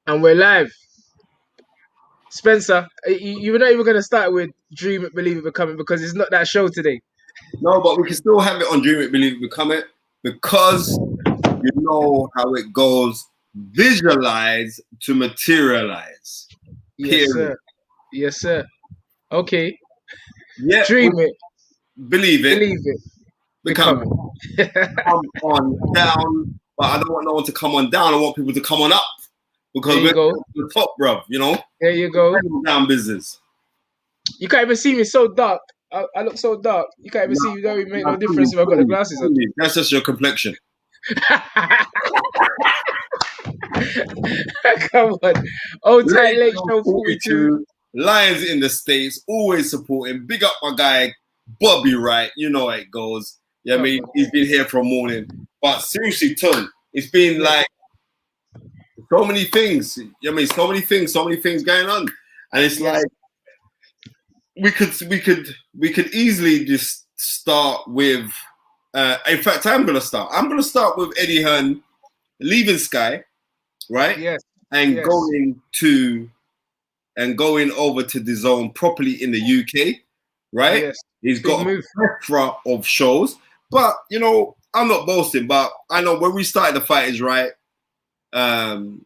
And we're live. Spencer, you're not even going to start with Dream It, Believe It, Become It because it's not that show today. No, but we can still have it on Dream It, Believe It, Become It because you know how it goes. Visualize to materialize. Yes, Period. sir. Yes, sir. Okay. Yeah, Dream it, believe it, believe it, become become it. Come on down, but I don't want no one to come on down. I want people to come on up because There you we're go. at the top, bruv. You know, There you go. down business. You can't even see me so dark. I look so dark. You can't even No, see me. Don't even make no no, difference if I've got the glasses on. That's just your complexion. Come on. Old Tight Late Late Show Show 42. 42, Lions in the States, always supporting. Big up my guy, Bobby Wright. You know how it goes. Yeah, I mean, he's been here from morning. But seriously, Ton, it's been like so many things. I mean, so many things going on. And it's like we could easily just start with in fact, I'm gonna start with Eddie Hearn leaving Sky, right? Yes. And going over to DAZN properly in the UK, right? Yes. He's Big got move. a plethora of shows, but you know, I'm not boasting, but I know when we started the fighters, right? The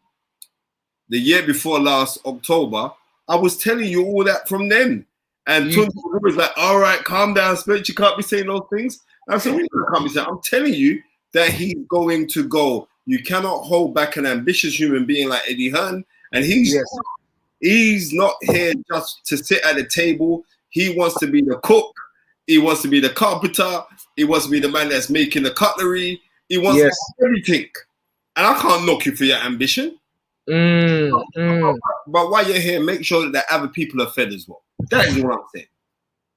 year before last October, I was telling you all that from then. And Tunde was like, all right, calm down, Spence, you can't be saying those things. I said, what can't be saying? I'm telling you that he's going to go. You cannot hold back an ambitious human being like Eddie Hearn. And he's not here just to sit at the table. He wants to be the cook. He wants to be the carpenter. He wants to be the man that's making the cutlery. He wants to do everything. And I can't knock you for your ambition. But while you're here, make sure that other people are fed as well. That is what I'm saying.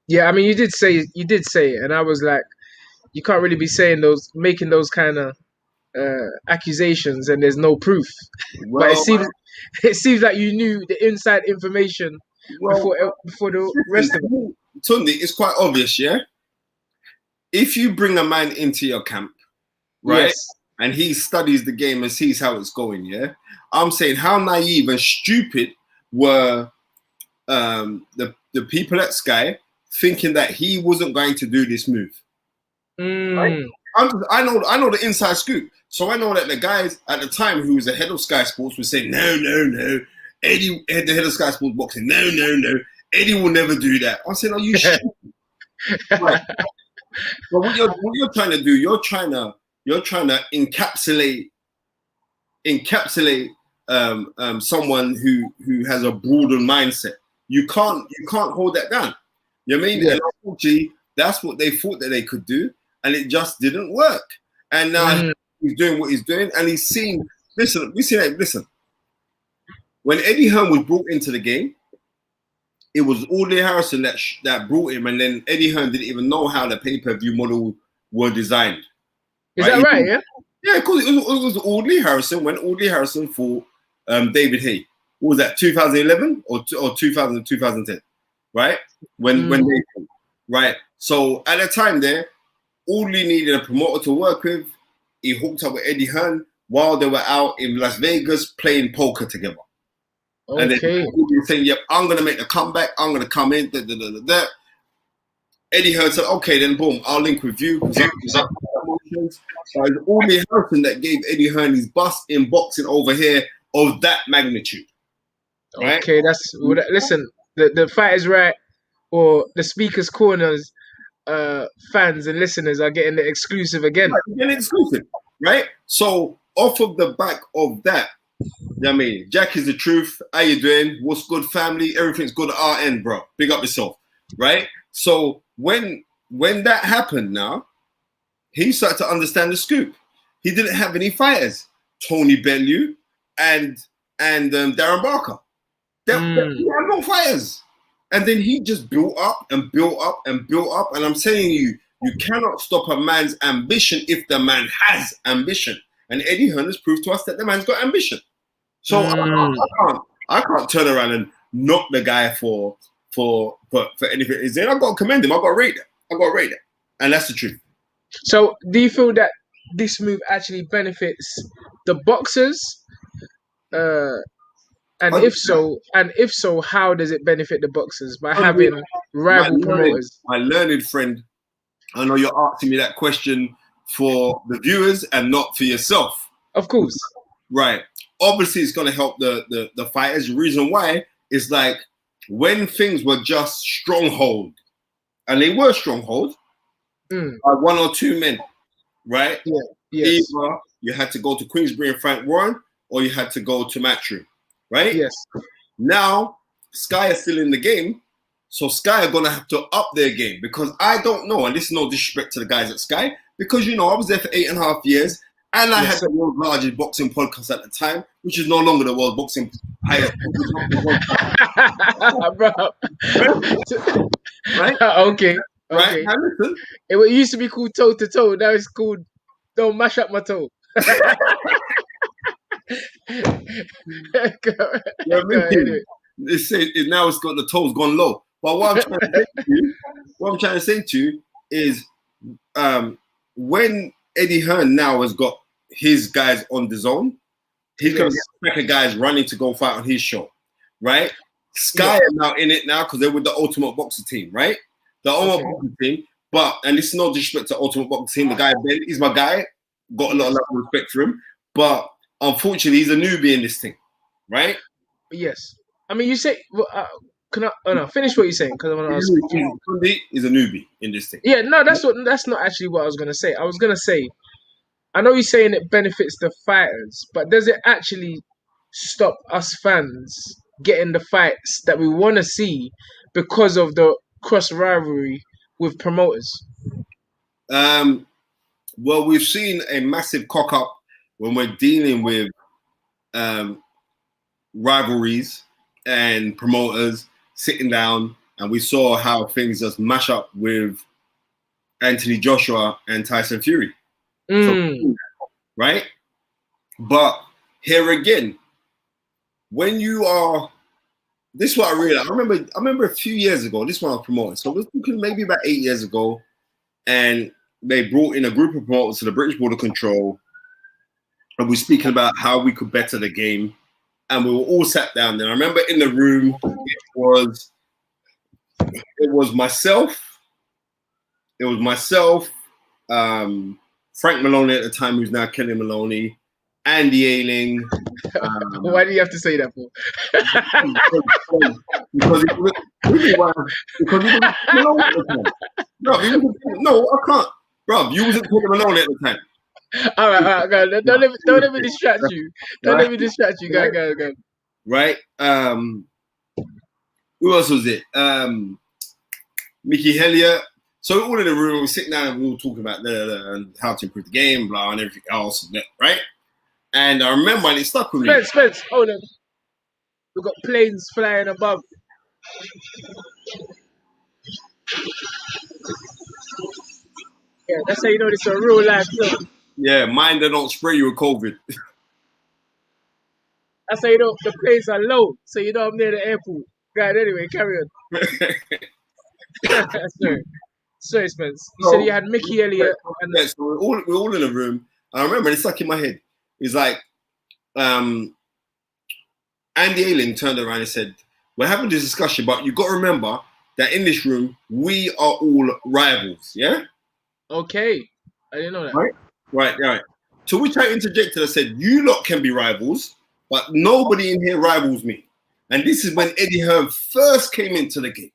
Yeah, I mean, you did say it, and I was like, you can't really be making those kind of accusations, and there's no proof. Well, but it seems like you knew the inside information before the rest of it. Tunde, it's quite obvious, yeah. If you bring a man into your camp, right, and he studies the game and sees how it's going, yeah, I'm saying how naive and stupid were the people at Sky thinking that he wasn't going to do this move. Right? I know the inside scoop. So I know that the guys at the time who was the head of Sky Sports was saying, no. Eddie, the head of Sky Sports Boxing, no. Eddie will never do that. I said, are you sure? Right. But what you're trying to do, you're trying to encapsulate someone who has a broader mindset. You can't hold that down. You know what I mean? And unfortunately, that's what they thought that they could do, and it just didn't work. And now he's doing what he's doing, and he's seen. Listen. When Eddie Hearn was brought into the game, it was Audley Harrison that brought him, and then Eddie Hearn didn't even know how the pay-per-view model were designed. Is that right? Yeah. Yeah, because it was Audley Harrison when Audley Harrison fought David Haye. What was that, 2011 or 2010, right? When they fought, right? So at the time there, Audley needed a promoter to work with. He hooked up with Eddie Hearn while they were out in Las Vegas playing poker together. Okay. And then Audley saying, yep, I'm going to make the comeback. I'm going to come in. Eddie Hearn said, okay, then boom, I'll link with you. So it's Audley Harrison that gave Eddie Hearn his bust in boxing over here of that magnitude. Right? Okay, listen, the Fight is Right or the Speaker's Corners fans and listeners are getting the exclusive again. Right, getting exclusive, right? So off of the back of that, I mean, Jack is the truth. How you doing? What's good, family? Everything's good at our end, bro. Big up yourself, right? So when that happened now, he started to understand the scoop. He didn't have any fighters. Tony Bellew and Darren Barker. He had no fighters. And then he just built up. And I'm saying you cannot stop a man's ambition if the man has ambition. And Eddie Hearn has proved to us that the man's got ambition. So I can't turn around and knock the guy for anything. I've got to commend him. I've got to rate it. And that's the truth. So do you feel that this move actually benefits the boxers And if so, how does it benefit the boxers by having rival promoters? My learned friend, I know you're asking me that question for the viewers and not for yourself. Of course. Right. Obviously, it's going to help the fighters. The reason why is like when things were just stronghold, and they were stronghold, by one or two men, right? Yeah. Yes. Either you had to go to Queensbury and Frank Warren, or you had to go to Matchroom, right? Yes. Now, Sky is still in the game, so Sky are going to have to up their game because I don't know, and this is no disrespect to the guys at Sky, because, you know, I was there for 8.5 years, and I had the world's largest boxing podcast at the time, which is no longer the world's boxing highest. Bro. Right? Okay. Right? Now listen. It used to be called toe to toe. Now it's called don't mash up my toe. Now it's got the toes gone low. But what I'm trying to say to you is when Eddie Hearn now has got his guys on the DAZN, he's going to get second guys running to go fight on his show, right? Sky are now in it now because they're with the Ultimate Boxer team, right? The Ultimate Boxer team. But, and this is no disrespect to Ultimate Boxer team, the guy, Ben, he's my guy. Got a lot of love and respect for him. But unfortunately, he's a newbie in this thing, right? Yes. I mean, you say, can I? Oh no, finish what you're saying because I want to ask you. Tunde is a newbie in this thing. Yeah, no, that's not actually what I was gonna say. I was gonna say, I know you're saying it benefits the fighters, but does it actually stop us fans getting the fights that we want to see because of the cross rivalry with promoters? Well, we've seen a massive cock up when we're dealing with rivalries and promoters sitting down, and we saw how things just mash up with Anthony Joshua and Tyson Fury. So, right? But here again, when you are, this is what I realized. I remember a few years ago, this one I was promoting. So we're talking maybe about 8 years ago, and they brought in a group of promoters to the British Board of Control, and we're speaking about how we could better the game. And we were all sat down there. I remember in the room, it was myself, Frank Maloney at the time, who's now Kenny Maloney, Andy Ailing. Why do you have to say that for? Because he was Maloney at the time. No, I can't. Bro, you wasn't Kenny Maloney at the time. All right, go. Don't let me distract you. Don't let me distract you. Go. Right. Who else was it? Mickey Hellier. So we're all in the room, we're sitting down and we were talking about how to improve the game, blah, and everything else, right? And I remember, and it stuck with me. Spence, hold on. We've got planes flying above. Yeah, that's how you know this is a real life film. Yeah, mind that don't spray you with COVID. That's how you know the planes are low, so you know I'm near the airport. Right, anyway, carry on. Sorry, Spence. You said you had Mickey Elliott. Yeah, so we're all in a room. I remember it stuck in my head. It's like Andy Ailing turned around and said, "We're having this discussion, but you've got to remember that in this room we are all rivals." Yeah. Okay, I didn't know that. Right. To which I interjected. I said, "You lot can be rivals, but nobody in here rivals me." And this is when Eddie Hearn first came into the game,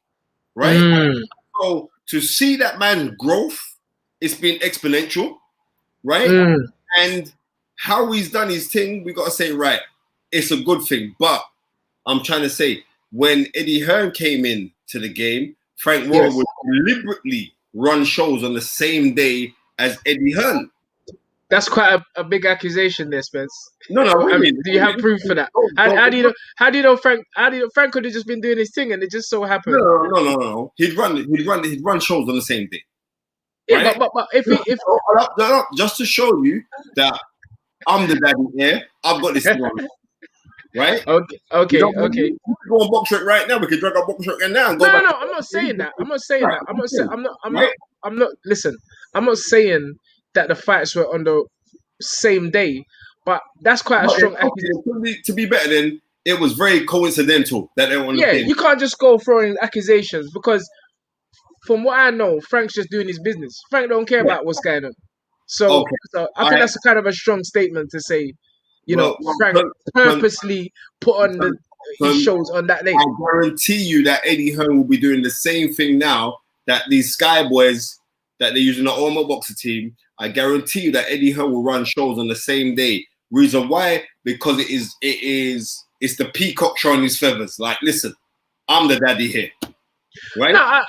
right? So to see that man's growth, it's been exponential, right? And how he's done his thing, we got to say, right, it's a good thing. But I'm trying to say, when Eddie Hearn came in to the game, Frank Warren would deliberately run shows on the same day as Eddie Hearn. That's quite a big accusation there, Spence. No, do you have proof for that? How do you know Frank? Frank could have just been doing his thing, and it just so happened. No. He'd run shows on the same day. Yeah, right? but if just to show you that I'm the daddy here, I've got this thing on. Right? Okay. We can go on Box Rec right now. We can drag our Box Rec now and go back. No, I'm not saying that. I'm not listen, I'm not saying that the fights were on the same day, but that's quite a strong accusation. To be better than it was very coincidental that they were on the Yeah, pin. you can't just go throwing accusations because from what I know, Frank's just doing his business. Frank don't care about what's going on. So, Okay. so I think that's a kind of a strong statement to say, Frank purposely put on his shows on that day. I guarantee you that Eddie Hearn will be doing the same thing now that these Sky Boys that they're using the Ormo Boxer team. I guarantee you that Eddie Hearn will run shows on the same day. Reason why? Because it's the peacock showing his feathers. Like, listen, I'm the daddy here, right? No,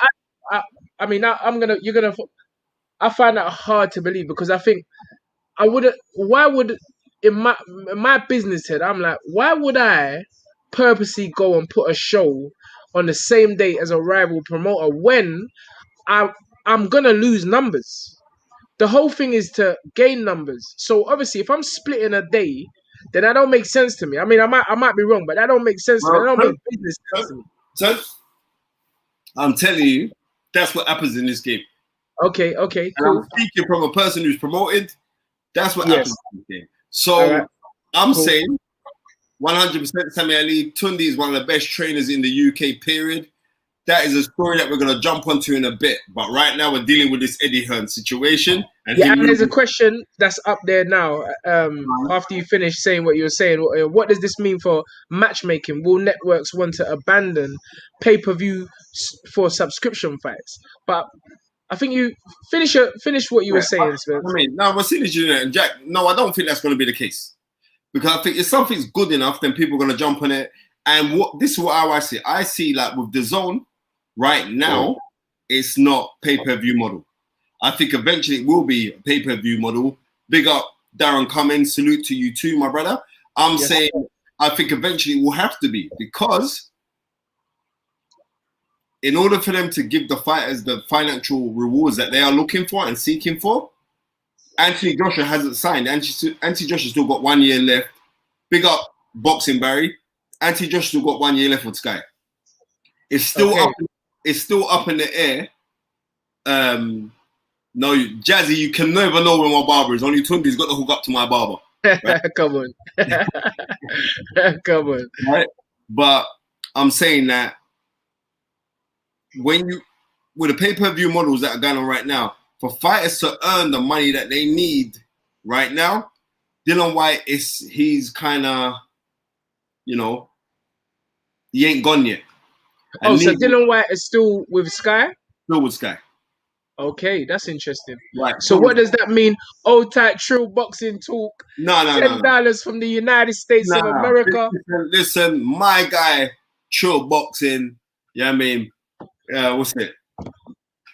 I mean, I find that hard to believe because I think I wouldn't. Why would in my business head? I'm like, why would I purposely go and put a show on the same day as a rival promoter when I'm gonna lose numbers? The whole thing is to gain numbers. So obviously, if I'm splitting a day, then that don't make sense to me. I mean, I might be wrong, but that don't make sense to me. That don't make business sense to me. So I'm telling you, that's what happens in this game. Okay, cool. And I'm speaking from a person who's promoted. That's what happens in this game. So I'm saying 100% Sammy Ali. Tunde is one of the best trainers in the UK, period. That is a story that we're going to jump onto in a bit. But right now we're dealing with this Eddie Hearn situation. And there's a question that's up there now. After you finish saying what you were saying, what does this mean for matchmaking? Will networks want to abandon pay-per-view for subscription fights? But I think you finish what you were saying, Spence. I mean, no, we're seeing it, Jack. No, I don't think that's going to be the case. Because I think if something's good enough, then people are going to jump on it. And this is how I see it. I see like with DAZN, right now, it's not pay-per-view model. I think eventually it will be a pay-per-view model. Big up Darren Cummins. Salute to you too, my brother. I'm saying I think eventually it will have to be because in order for them to give the fighters the financial rewards that they are looking for and seeking for, Anthony Joshua hasn't signed. Anthony Joshua still got 1 year left. Big up Boxing Barry. Anthony Joshua still got 1 year left with Sky. It's still up. It's still up in the air. No, Jazzy, you can never know where my barber is. Only Tunde's got to hook up to my barber. Right? Come on. Come on. Right? But I'm saying that with the pay-per-view models that are going on right now, for fighters to earn the money that they need right now, Dillian Whyte he's kind of, he ain't gone yet. And so Dillian Whyte is still with Sky? Still with Sky. Okay, that's interesting. Right. So what does that mean? Old type true boxing talk. No. $10 from the United States of America. Listen, my guy, true boxing. Yeah, I mean, what's it?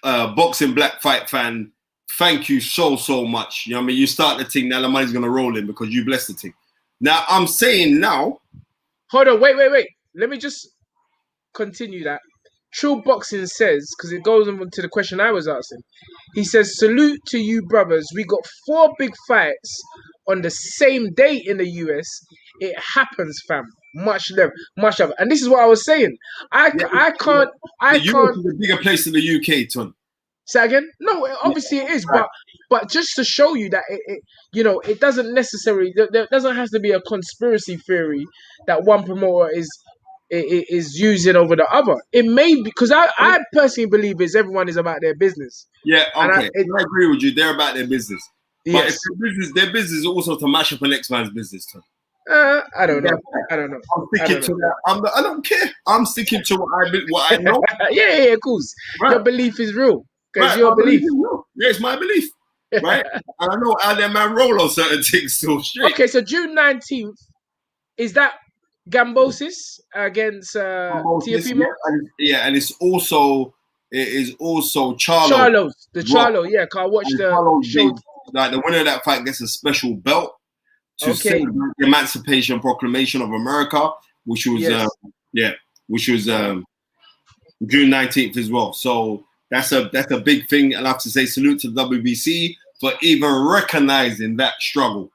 Boxing black fight fan. Thank you so much. You know what I mean? You start the thing, now the money's gonna roll in because you blessed the thing. Now I'm saying now. Hold on, wait. Let me just continue that. True Boxing says, because it goes on to the question I was asking. He says, salute to you brothers. We got 4 big fights on the same day in the US. It happens, fam. Much love. And this is what I was saying. I can't. The US is a bigger place than the UK, Ton. Say again? No, obviously it is, but just to show you that it doesn't necessarily. There doesn't have to be a conspiracy theory that one promoter is using over the other. It may be because I personally believe everyone is about their business. Yeah, okay. I agree with you. They're about their business. But yes. if their business is also to mash up an next man's business, Ton. I don't know. I'm sticking to that. I don't care. I'm sticking to what I know. yeah, of course. Right. Your belief is real. Because your belief. Yeah, it's my belief. Right? And I know how that man roll on certain things still straight. Okay, so June 19th, is that Gambosis against Teofimo? Yeah, and it is also Charlo. Charlo's. The Charlo, yeah, because I watched the show. Like the winner of that fight gets a special belt to celebrate the Emancipation Proclamation of America, which was June 19th as well. So that's a big thing. I'll have to say salute to the WBC for even recognizing that struggle.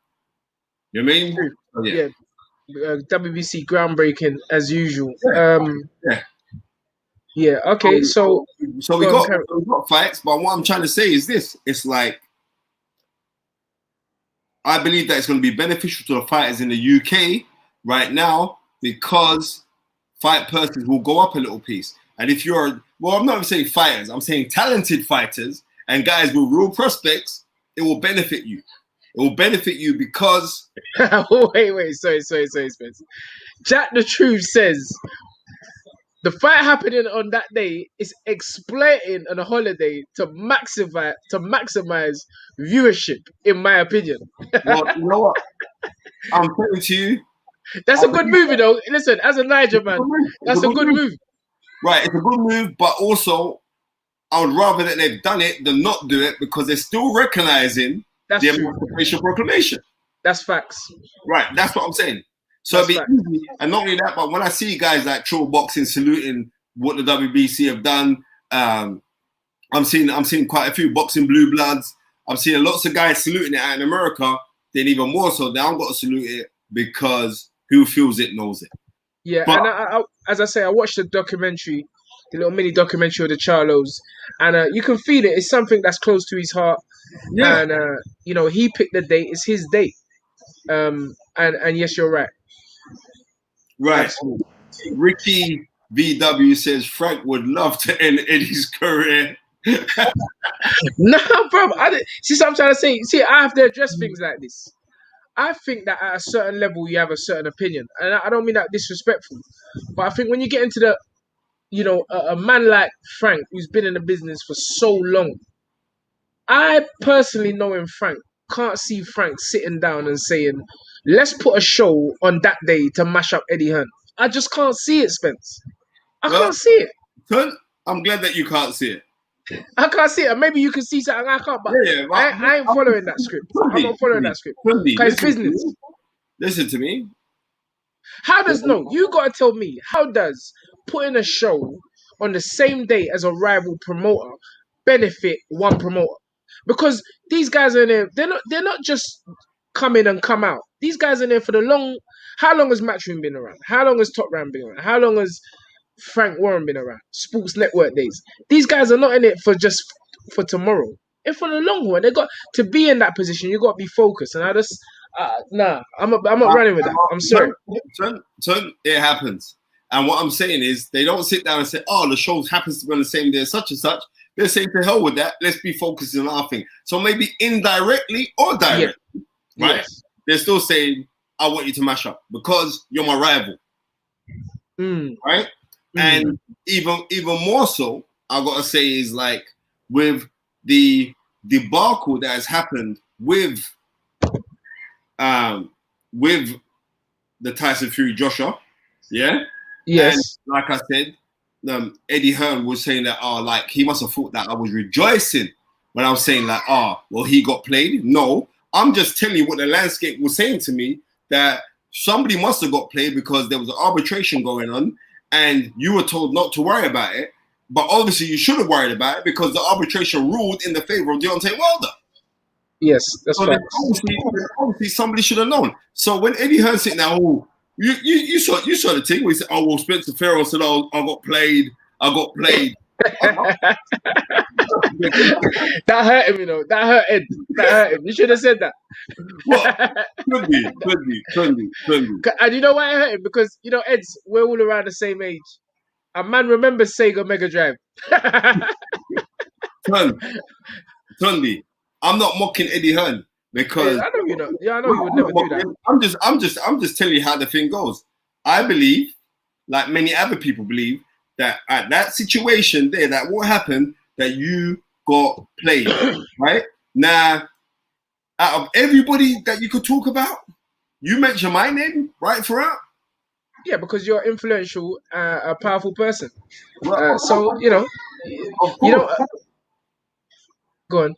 You know what I mean? So, yeah. WBC groundbreaking as usual. Okay, so we got fights, but what I'm trying to say is this: it's like I believe that it's going to be beneficial to the fighters in the UK right now because fight purses will go up a little piece. And if you're, well, I'm not even saying fighters, I'm saying talented fighters and guys with real prospects, it will benefit you. It will benefit you because... Wait, sorry, Spence. Jack the Truth says, the fight happening on that day is exploiting on a holiday to maximize viewership, in my opinion. Well, you know what? I'm telling to you. That's a good movie, though. Listen, as a Niger man, that's a good move. Right, it's a good move, but also I would rather that they've done it than not do it because they're still recognizing the Emancipation Proclamation. That's facts. Right, that's what I'm saying. So it'd be easy, and not only that, but when I see guys like True Boxing saluting what the WBC have done, I'm seeing quite a few boxing blue bloods. I'm seeing lots of guys saluting it out in America. Then even more so, they haven't got to salute it because who feels it knows it. Yeah, but, and I, as I say, I watched the documentary, the little mini documentary of the Charlos, and you can feel it. It's something that's close to his heart. Yeah. And you know, he picked the date. It's his date. And yes, you're right. Right. Absolutely. Ricky VW says Frank would love to end Eddie's career. Nah, bro. See what I'm trying to say? See, I have to address things like this. I think that at a certain level, you have a certain opinion. And I don't mean that disrespectful. But I think when you get into the, you know, a man like Frank, who's been in the business for so long, I personally, knowing Frank, can't see Frank sitting down and saying, let's put a show on that day to mash up Eddie Hearn. I just can't see it, Spence. I can't see it. I'm glad that you can't see it. I can't see it. Maybe you can see something I can't, but I ain't following that script. I'm not following that script. Because it's business. Listen to me. How does, you got to tell me, how does putting a show on the same day as a rival promoter benefit one promoter? Because these guys are in there, they're not just come in and come out. These guys are in there for the long. How long has Matchroom been around? How long has Top Rank been around? How long has Frank Warren been around? Sports Network days. These guys are not in it for just for tomorrow. And for the long run, they got to be in that position. You got to be focused. And I just I'm not running with that. I'm sorry. Son, it happens. And what I'm saying is, they don't sit down and say, "Oh, the show happens to be on the same day as such and such." They're saying, "To hell with that. Let's be focused on our thing." So maybe indirectly or directly, right? Yes. They're still saying, "I want you to mash up because you're my rival," right? And even more so, I gotta say is like with the debacle that has happened with the Tyson Fury Joshua, yes. And like I said, Eddie Hearn was saying that like he must have thought that I was rejoicing when I was saying like well he got played. No, I'm just telling you what the landscape was saying to me, that somebody must have got played because there was an arbitration going on. And you were told not to worry about it, but obviously you should have worried about it because the arbitration ruled in the favor of Deontay Wilder. Yes, that's right. Obviously, somebody should have known. So when Eddie Hearn sitting there, you saw the thing where he said, "Oh well, Spencer Fearon said, oh, I got played." That hurt him, you know. That hurt Ed. That hurt him. You should have said that. Well, could be. And you know why it hurt him? Because, you know, Ed's, we're all around the same age. A man remembers Sega Mega Drive. Tunde, I'm not mocking Eddie Hearn because I know you know. Yeah, I know you would never do that. I'm just telling you how the thing goes. I believe, like many other people believe, that at that situation there, that what happened, that you got played, right? Now, out of everybody that you could talk about, you mention my name, right, throughout? Yeah, because you're influential, a powerful person. So, you know, go on.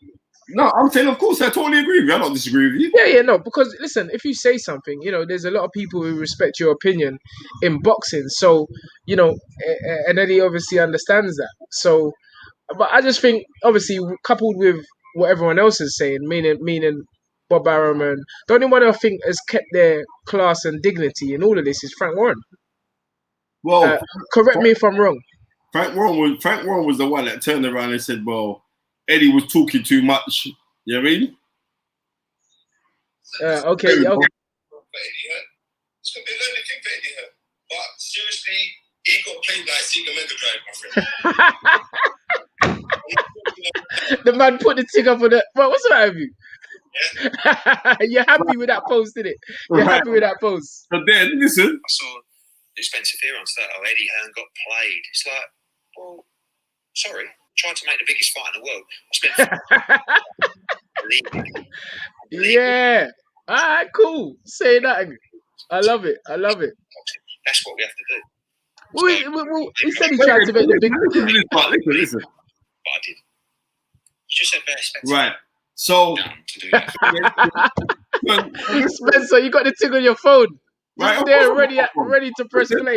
No, I'm saying, of course, I totally agree with you. I don't disagree with you. Yeah, no, because listen, if you say something, you know, there's a lot of people who respect your opinion in boxing. So, you know, and Eddie obviously understands that. So, but I just think, obviously, coupled with what everyone else is saying, meaning Bob Arum, and the only one I think has kept their class and dignity in all of this is Frank Warren. Well, correct me if I'm wrong. Frank Warren was the one that turned around and said, "Well, Eddie was talking too much." You know what I mean? Okay. For Eddie Hearn. It's going to be a learning thing for Eddie Hearn. seriously, he got played like Sega Mega Drive, my friend. The man put the thing up on the. Well, what's the matter with you? Yeah. You're happy with that post, innit? You're happy with that post. But then, listen. I saw Spencer Fearon say, "Oh, Eddie Hearn got played." It's like, well, sorry, tried to make the biggest fight in the world. Yeah. All right, cool. Say that. I love it. I love it. That's what we have to do. Well, he said he tried to make the big. Listen. But I did. You just said best. Right. So, Spencer, you got the thing on your phone. Right, there, ready to press play.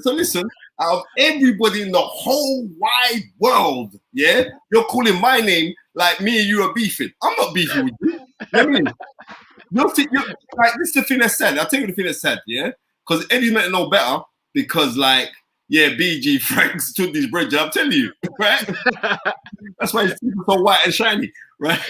So listen, out of everybody in the whole wide world, yeah, you're calling my name like me and you are beefing. I'm not beefing with you. I mean, you're like, this is the thing that's sad. I'll tell you the thing that's sad, yeah? Because Eddie's meant to know better because, like, yeah, BG Franks took this bridge. I'm telling you, right? That's why his teeth are so white and shiny, right?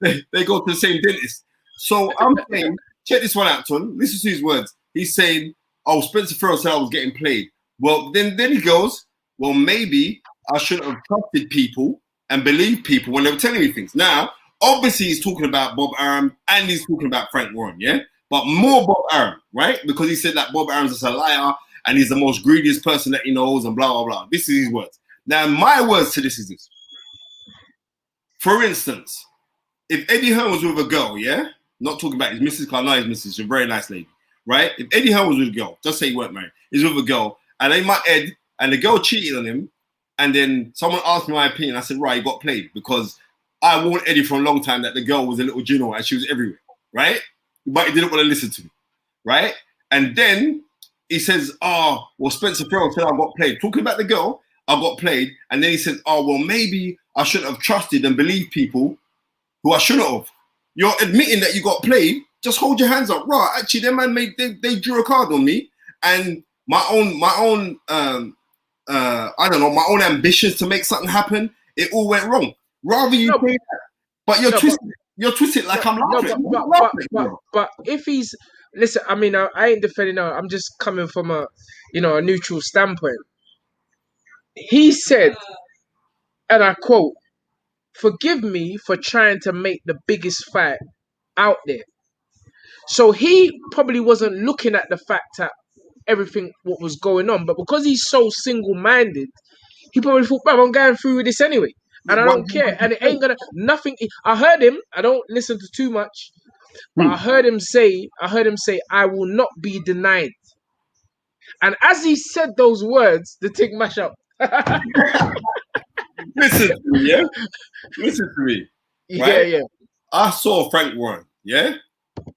They go to the same dentist. So I'm saying, check this one out, Ton. Listen to his words. He's saying, "Oh, Spencer Fearon said I was getting played." Well, then he goes, "Well, maybe I shouldn't have trusted people and believed people when they were telling me things." Now, obviously, he's talking about Bob Arum and he's talking about Frank Warren, yeah? But more Bob Arum, right? Because he said that Bob Arum's a liar and he's the most greediest person that he knows and blah, blah, blah. This is his words. Now, my words to this is this. For instance, if Eddie Hearn was with a girl, yeah? Not talking about his missus, because I know his missus, she's a very nice lady, right? If Eddie Hearn was with a girl, just say he weren't married, he's with a girl, and they met Ed, and the girl cheated on him, and then someone asked me my opinion, I said, right, he got played, because I warned Eddie for a long time that the girl was a little gino and she was everywhere, right? But he didn't want to listen to me, right? And then he says, "Oh, well, Spencer Fearon said I got played." Talking about the girl, I got played. And then he says, "Oh, well, maybe I shouldn't have trusted and believed people who I shouldn't have." You're admitting that you got played. Just hold your hands up. Right, actually, their man they drew a card on me. And my own I don't know, my own ambitions to make something happen, it all went wrong. Rather you say that. But you're twisted like I'm laughing. But if he's listen, I mean, I ain't defending her. I'm just coming from a neutral standpoint. He said, and I quote, "Forgive me for trying to make the biggest fight out there." So he probably wasn't looking at the fact that everything what was going on, but because he's so single-minded, he probably thought, "Bro, I'm going through with this anyway. And I don't care. And it ain't gonna nothing." I heard him. I don't listen to too much, but I heard him say, "I will not be denied." And as he said those words, the thing mash up. Listen to me, yeah? Listen to me. Right? Yeah. I saw Frank Warren, yeah?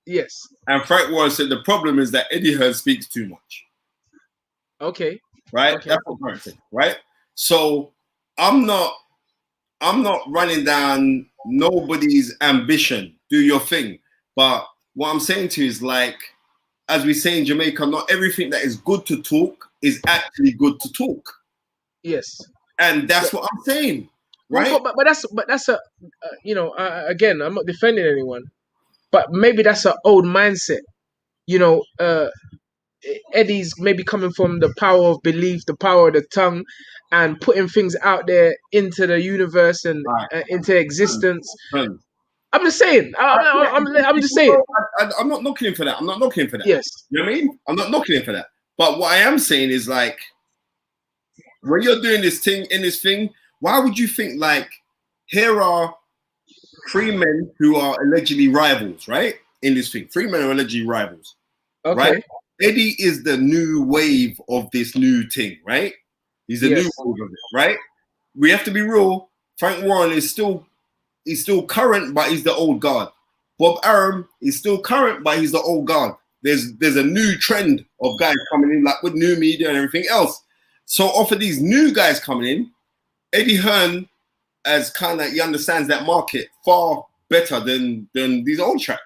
Yes. And Frank Warren said the problem is that Eddie Hearn speaks too much. Okay. Right? Okay. That's what Frank said, right? So I'm not running down nobody's ambition. Do your thing. But what I'm saying to you is, like, as we say in Jamaica, not everything that is good to talk is actually good to talk. Yes. And that's what I'm saying, right? But that's a again, I'm not defending anyone, but maybe that's an old mindset. Eddie's maybe coming from the power of belief, the power of the tongue, and putting things out there into the universe and into existence. I'm just saying. I'm just saying. I'm not knocking him for that. I'm not knocking him for that. Yes. You know what I mean? I'm not knocking him for that. But what I am saying is, like, when you're doing this thing, why would you think, like, here are 3 men who are allegedly rivals, right? In this thing. 3 men are allegedly rivals. Okay. Right? Eddie is the new wave of this new thing, right? He's the new wave of it, right? We have to be real. Frank Warren is still current, but he's the old guard. Bob Arum is still current, but he's the old guard. There's a new trend of guys coming in, like with new media and everything else. So off of these new guys coming in, Eddie Hearn, as kind of, he understands that market far better than these old cats.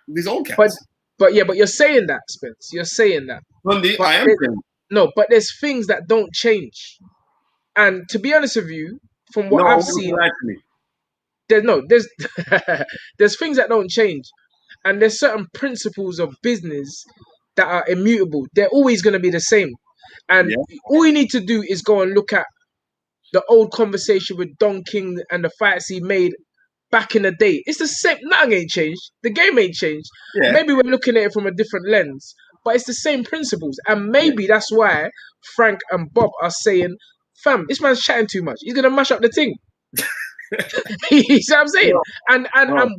But you're saying that, Spence. You're saying that. Tunde, I am saying. No, but there's things that don't change. And to be honest with you, from what I've seen, there's things that don't change, and there's certain principles of business that are immutable. They're always going to be the same. And all you need to do is go and look at the old conversation with Don King and the fights he made back in the day. It's the same. Nothing ain't changed. The game ain't changed. Yeah. Maybe we're looking at it from a different lens, but it's the same principles. And maybe that's why Frank and Bob are saying, fam, this man's chatting too much. He's going to mash up the thing. You see what I'm saying? And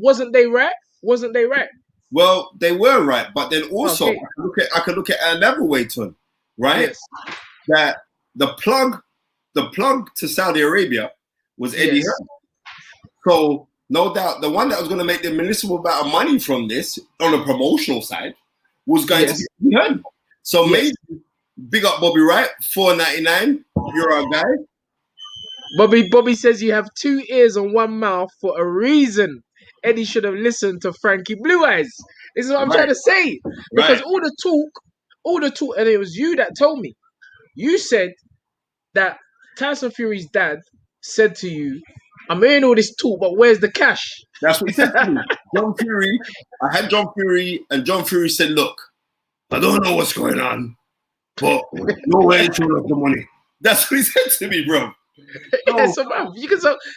wasn't they right? Wasn't they right? Well, they were right. But then also, I could look at another way, Ton, right? Yes. That the plug to Saudi Arabia was Eddie Hearn. So no doubt the one that was going to make the municipal amount of money from this on the promotional side was going to be Eddie Hearn. So maybe big up Bobby Wright, $4.99. You're our guy. Bobby says you have 2 ears and 1 mouth for a reason. Eddie should have listened to Frankie Blue Eyes. This is what I'm trying to say. Because all the talk, and it was you that told me. You said that Tyson Fury's dad said to you, I'm hearing all this talk, but where's the cash? That's what he said to me. John Fury, I had John Fury, and John Fury said, look, I don't know what's going on, but no way to have the money. That's what he said to me, bro.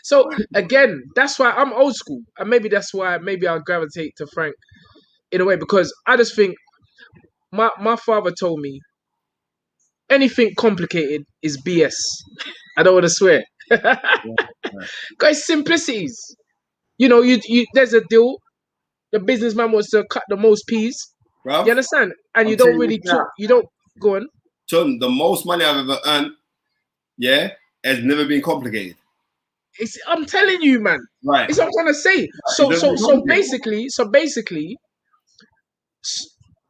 So again, that's why I'm old school. And maybe that's why I'll gravitate to Frank in a way, because I just think my father told me anything complicated is BS. I don't want to swear. Guys, simplicities. You know, you there's a deal. The businessman wants to cut the most peas. Bro, you understand? And you don't really talk. You don't go on. Son, the most money I've ever earned, has never been complicated. I'm telling you, man. Right. It's what I'm trying to say. So basically,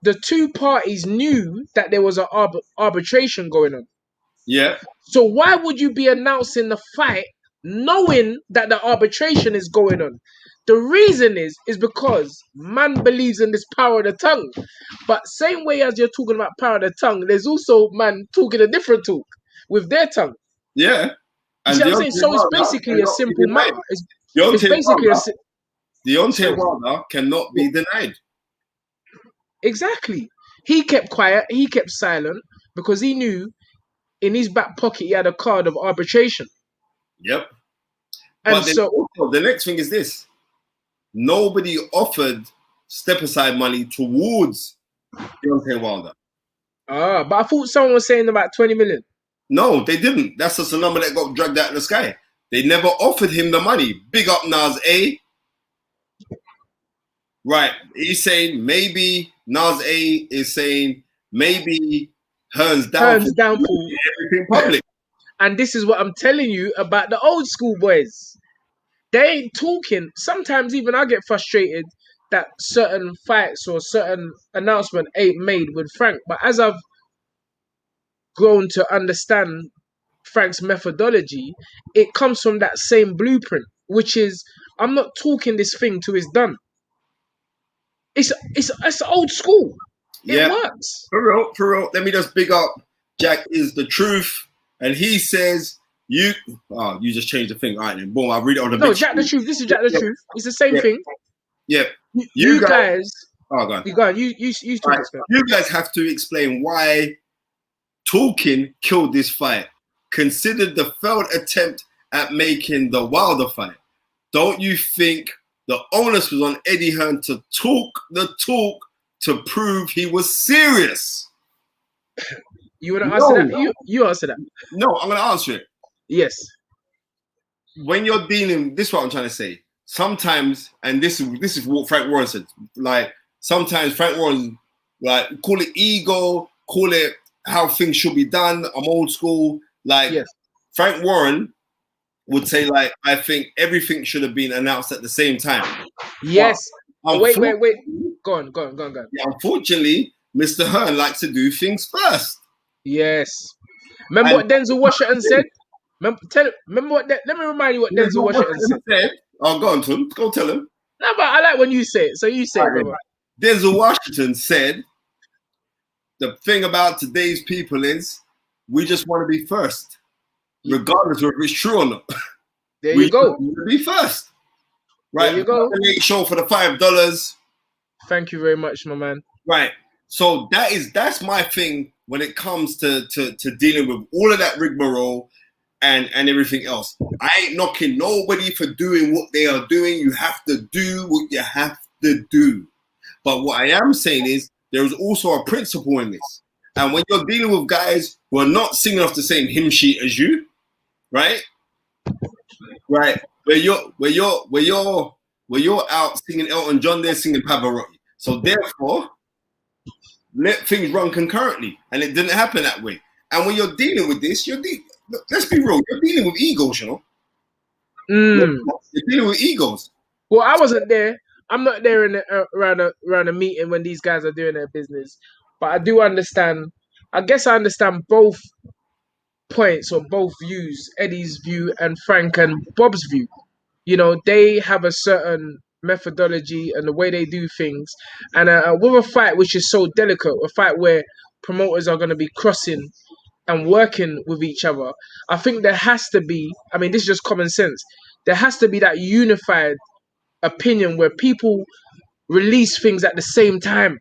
the two parties knew that there was an arbitration going on. Yeah. So why would you be announcing the fight knowing that the arbitration is going on? The reason is because man believes in this power of the tongue. But same way as you're talking about power of the tongue, there's also man talking a different talk with their tongue. Yeah. And you see what I'm saying? So it's basically a simple matter. It's basically Deontay Wilder cannot be denied. Exactly. He kept quiet. He kept silent because he knew in his back pocket he had a card of arbitration. Yep. And but so also, the next thing is this. Nobody offered step-aside money towards Deontay Wilder. But I thought someone was saying about 20 million. No, they didn't. That's just a number that got dragged out in the sky. They never offered him the money. Big up Nas A. Right. He's saying maybe Nas A is saying maybe Hearn's downfall. Everything public. And this is what I'm telling you about the old school boys. They ain't talking. Sometimes even I get frustrated that certain fights or certain announcement ain't made with Frank. But as I've grown to understand Frank's methodology, it comes from that same blueprint, which is I'm not talking this thing till it's done. It's old school. It works. For real. Let me just big up Jack is the truth. And he says you just changed the thing. All right, then boom, I'll read it on the No, Jack the Truth. This is Jack the Truth. It's the same thing. Yeah. You guys go on. You go on. You talk right. You guys have to explain why Tolkien killed this fight. Considered the failed attempt at making the Wilder fight. Don't you think the onus was on Eddie Hearn to talk the talk to prove he was serious? You want to answer that? You answer that. No, I'm going to answer it. Yes. When you're dealing, this is what I'm trying to say. Sometimes, and this is what Frank Warren said. Like sometimes Frank Warren, like call it ego, call it how things should be done. I'm old school. Like Frank Warren would say, like I think everything should have been announced at the same time. Yes. Wait. Go on. Yeah, unfortunately, Mr. Hearn likes to do things first. Yes. Remember what Denzel Washington said? Remember what? Let me remind you what Denzel Washington said. Oh, go on, Tom. Go tell him. No, but I like when you say it. So you say it, brother. Denzel Washington said, the thing about today's people is we just want to be first, regardless of if it's true or not. There you go. We want to be first. Right. There you go. The late show for the $5. Thank you very much, my man. Right. So that's my thing when it comes to dealing with all of that rigmarole and everything else. I ain't knocking nobody for doing what they are doing. You have to do what you have to do. But what I am saying is there is also a principle in this. And when you're dealing with guys who are not singing off the same hymn sheet as you, right? Right. Where you're out singing Elton John, they're singing Pavarotti. So therefore, let things run concurrently. And it didn't happen that way. And when you're dealing with this, let's be real, you're dealing with egos, you know? You're dealing with egos. Well, I wasn't there. I'm not there in around a meeting when these guys are doing their business. But I do understand. I guess I understand both points or both views, Eddie's view and Frank and Bob's view. You know, they have a certain methodology and the way they do things. And with a fight which is so delicate, a fight where promoters are going to be crossing and working with each other, I think there has to be, I mean, this is just common sense, there has to be that unified opinion where people release things at the same time.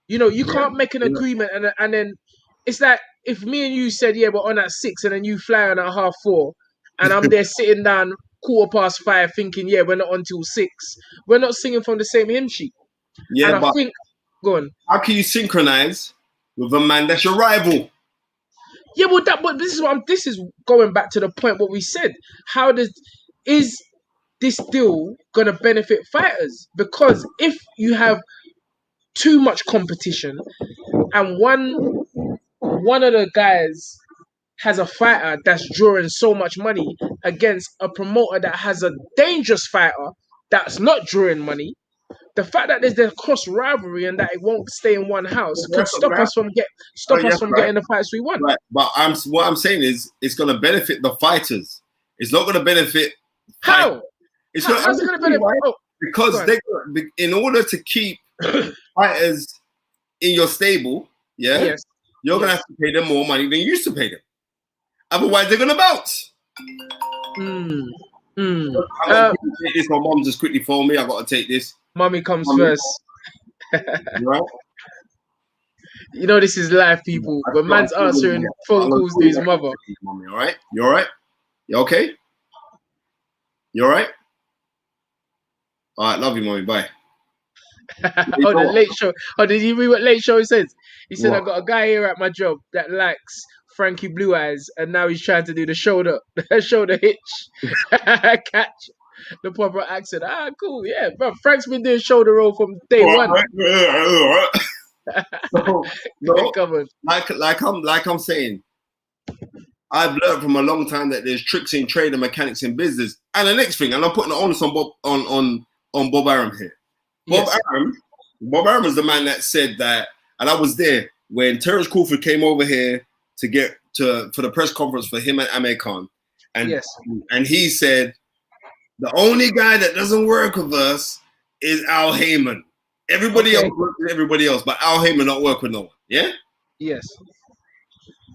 You know, you can't make an agreement and then it's like if me and you said, yeah, we're on at 6 and then you fly on at 4:30 and I'm there sitting down 5:15 thinking, yeah, we're not on till 6. We're not singing from the same hymn sheet. Yeah, and I think, go on. How can you synchronize with a man that's your rival? Yeah, well, this is going back to the point what we said. Is this deal gonna benefit fighters? Because if you have too much competition and one of the guys has a fighter that's drawing so much money against a promoter that has a dangerous fighter that's not drawing money, the fact that there's the cross rivalry and that it won't stay in one house could stop us from getting the fights we want. Right. But what I'm saying is it's going to benefit the fighters. It's not going to benefit. How? How's it going to benefit? Right? Because in order to keep fighters in your stable, you're going to have to pay them more money than you used to pay them. Otherwise, they're going to bounce. I'm going to take this. My mom just quickly phoned me. I got to take this. Mommy comes first. Right? You know this is live, people. But man's answering phone calls to his mother. Mommy, all right? You all right? You okay? You all right? All right, love you, mommy. Bye. The late show. Oh, did you read what late show says? He said, I got a guy here at my job that likes Frankie Blue Eyes, and now he's trying to do the shoulder hitch. Catch the proper accent. Cool, yeah, bro. Frank's been doing shoulder roll from day one. Like I'm saying, I've learned from a long time that there's tricks in trade and mechanics in business. And the next thing, and I'm putting the onus on Bob Arum here. Bob Arum is the man that said that, and I was there when Terence Crawford came over here for the press conference for him and Amir Khan, and he said the only guy that doesn't work with us is Al Haymon. Everybody else works with everybody else, but Al Haymon not work with no one. Yeah. Yes.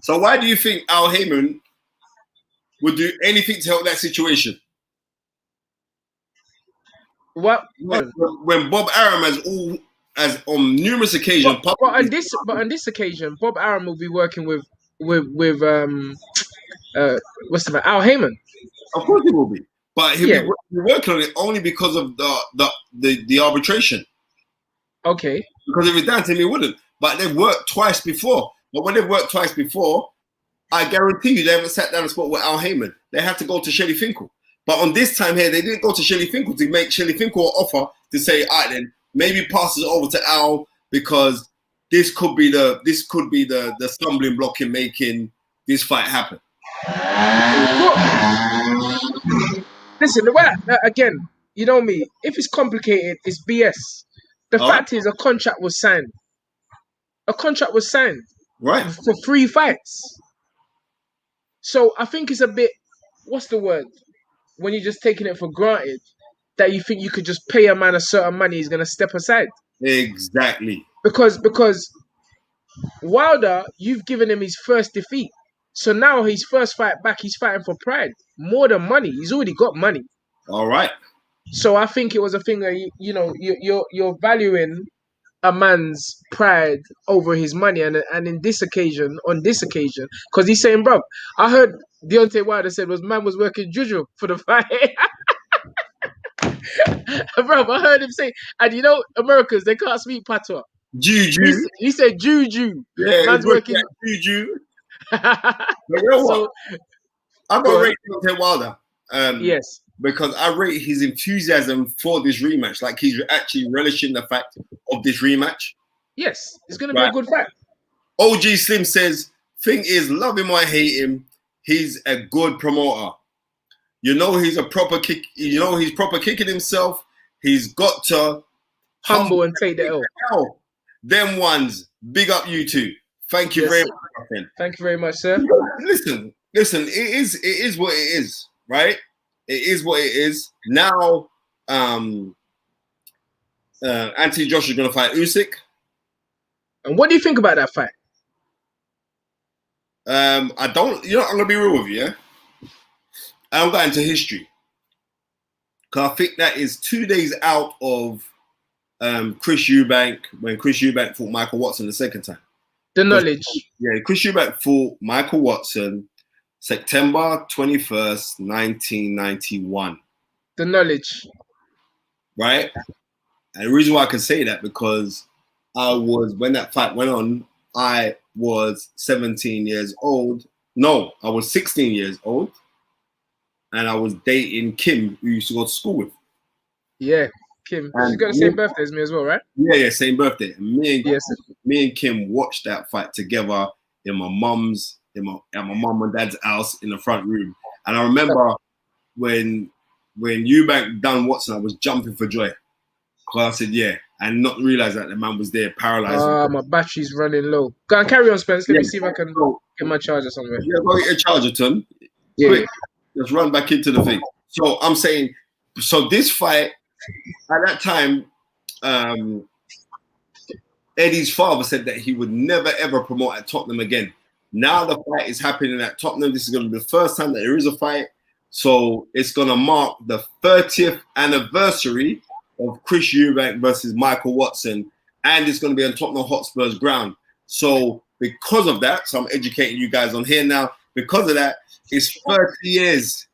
So why do you think Al Haymon would do anything to help that situation? What? When Bob Arum has on numerous occasions. But on this occasion, Bob Arum will be working with what's the name? Al Haymon. Of course he will be, but he'll be working on it only because of the arbitration. Okay. Because if it's down to him, he wouldn't. But they've worked twice before. But when they've worked twice before, I guarantee you they haven't sat down and spoke with Al Haymon. They had to go to Shelly Finkel. But on this time here, they didn't go to Shelly Finkel to make Shelly Finkel an offer to say, all right, then maybe pass it over to Al because this could be the stumbling block in making this fight happen. Listen, again, you know me. If it's complicated, it's BS. The fact is, a contract was signed. Right. For 3 fights. So I think it's a bit, what's the word? When you're just taking it for granted that you think you could just pay a man a certain money, he's going to step aside. Exactly. Because Wilder, you've given him his first defeat. So now his first fight back, he's fighting for pride. More than money. He's already got money. All right. So I think it was a thing that, you're valuing a man's pride over his money, and on this occasion, because he's saying, bro, I heard Deontay Wilder said man was working juju for the fight. Bro, I heard him say, and you know, Americans, they can't speak patois. Juju. He said juju. Yeah, Man's working. Juju. But you know what? I'm going to rate Deontay Wilder. Yes. Because I rate his enthusiasm for this rematch. Like, he's actually relishing the fact of this rematch. Yes, it's going to be a good fight. OG Slim says, thing is, love him or hate him, he's a good promoter. You know he's a proper kick. You know he's proper kicking himself. He's got to humble and take the L. Them ones, big up you two. Thank you very much, my friend. Thank you very much, sir. Listen. It is what it is, right? It is what it is. Now, Anthony Joshua is going to fight Usyk. And what do you think about that fight? I don't. You know, I'm going to be real with you. Yeah? I don't go into history. Because I think that is 2 days out of Chris Eubank, when Chris Eubank fought Michael Watson the second time. The knowledge. Yeah, Chris Eubank fought Michael Watson September 21st, 1991. The knowledge. Right? And the reason why I can say that, because when that fight went on, I was 17 years old. No, I was 16 years old. And I was dating Kim, who used to go to school with. Yeah, Kim. She's got the same birthday as me as well, right? Yeah, same birthday. And me and Kim watched that fight together in my mum's, at my mum and dad's house in the front room. And I remember when Eubank done Watson, I was jumping for joy. Because I said, yeah, and not realize that the man was there paralyzed. My battery's running low. Go and carry on, Spence. Let me see if I can get my charger somewhere. Yeah, go get your charger, Ton. Yeah. Quick. Let's run back into the thing. So I'm saying, this fight, at that time, Eddie's father said that he would never, ever promote at Tottenham again. Now the fight is happening at Tottenham. This is going to be the first time that there is a fight. So it's going to mark the 30th anniversary of Chris Eubank versus Michael Watson. And it's going to be on Tottenham Hotspur's ground. So because of that, so I'm educating you guys on here now. Because of that, it's 30 years,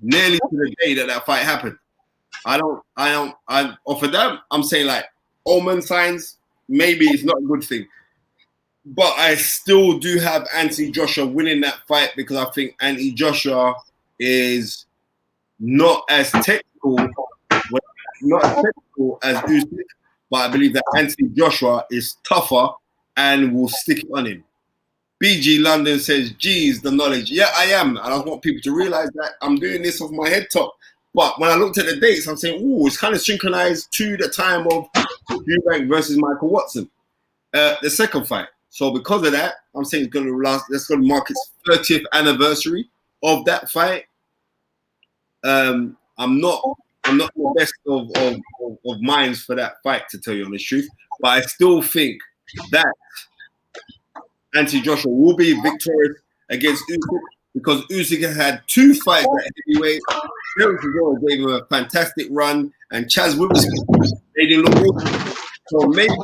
nearly to the day that fight happened. For them, I'm saying like omen signs, maybe it's not a good thing. But I still do have Anthony Joshua winning that fight because I think Anthony Joshua is not as technical as Usyk, but I believe that Anthony Joshua is tougher and will stick it on him. BG London says, geez, the knowledge. Yeah, I am. And I want people to realize that I'm doing this off my head top. But when I looked at the dates, I'm saying, ooh, it's kind of synchronized to the time of Eubank versus Michael Watson. The second fight. So because of that, I'm saying it's going to last. That's going to mark its 30th anniversary of that fight. I'm not the best of minds for that fight, to tell you the truth. But I still think that Anthony Joshua will be victorious against Usyk because Usyk has had 2 fights at heavyweight. Derek Chisora gave him a fantastic run, and Chaz Witherspoon made him look good. So maybe, as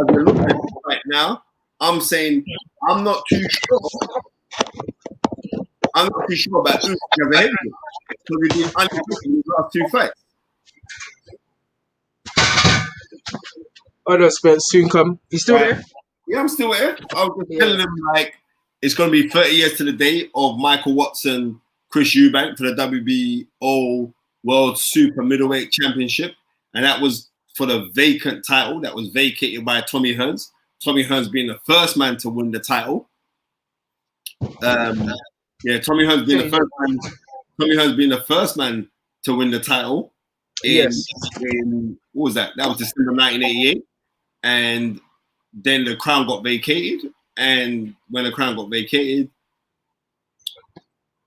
we look at it right now, I'm saying I'm not too sure. I'm not too sure about Usyk as a heavyweight because he's been undefeated in his last 2 fights. Oh no, Spence, soon come. You still there? Yeah, I'm still here. I was just telling him, like, it's going to be 30 years to the day of Michael Watson, Chris Eubank for the WBO World Super Middleweight Championship. And that was for the vacant title that was vacated by Tommy Hearns. Tommy Hearns being the first man to win the title. Tommy Hearns being the first man. Tommy Hearns being the first man to win the title. In what was that? That was December 1988. And then the crown got vacated, and when the crown got vacated,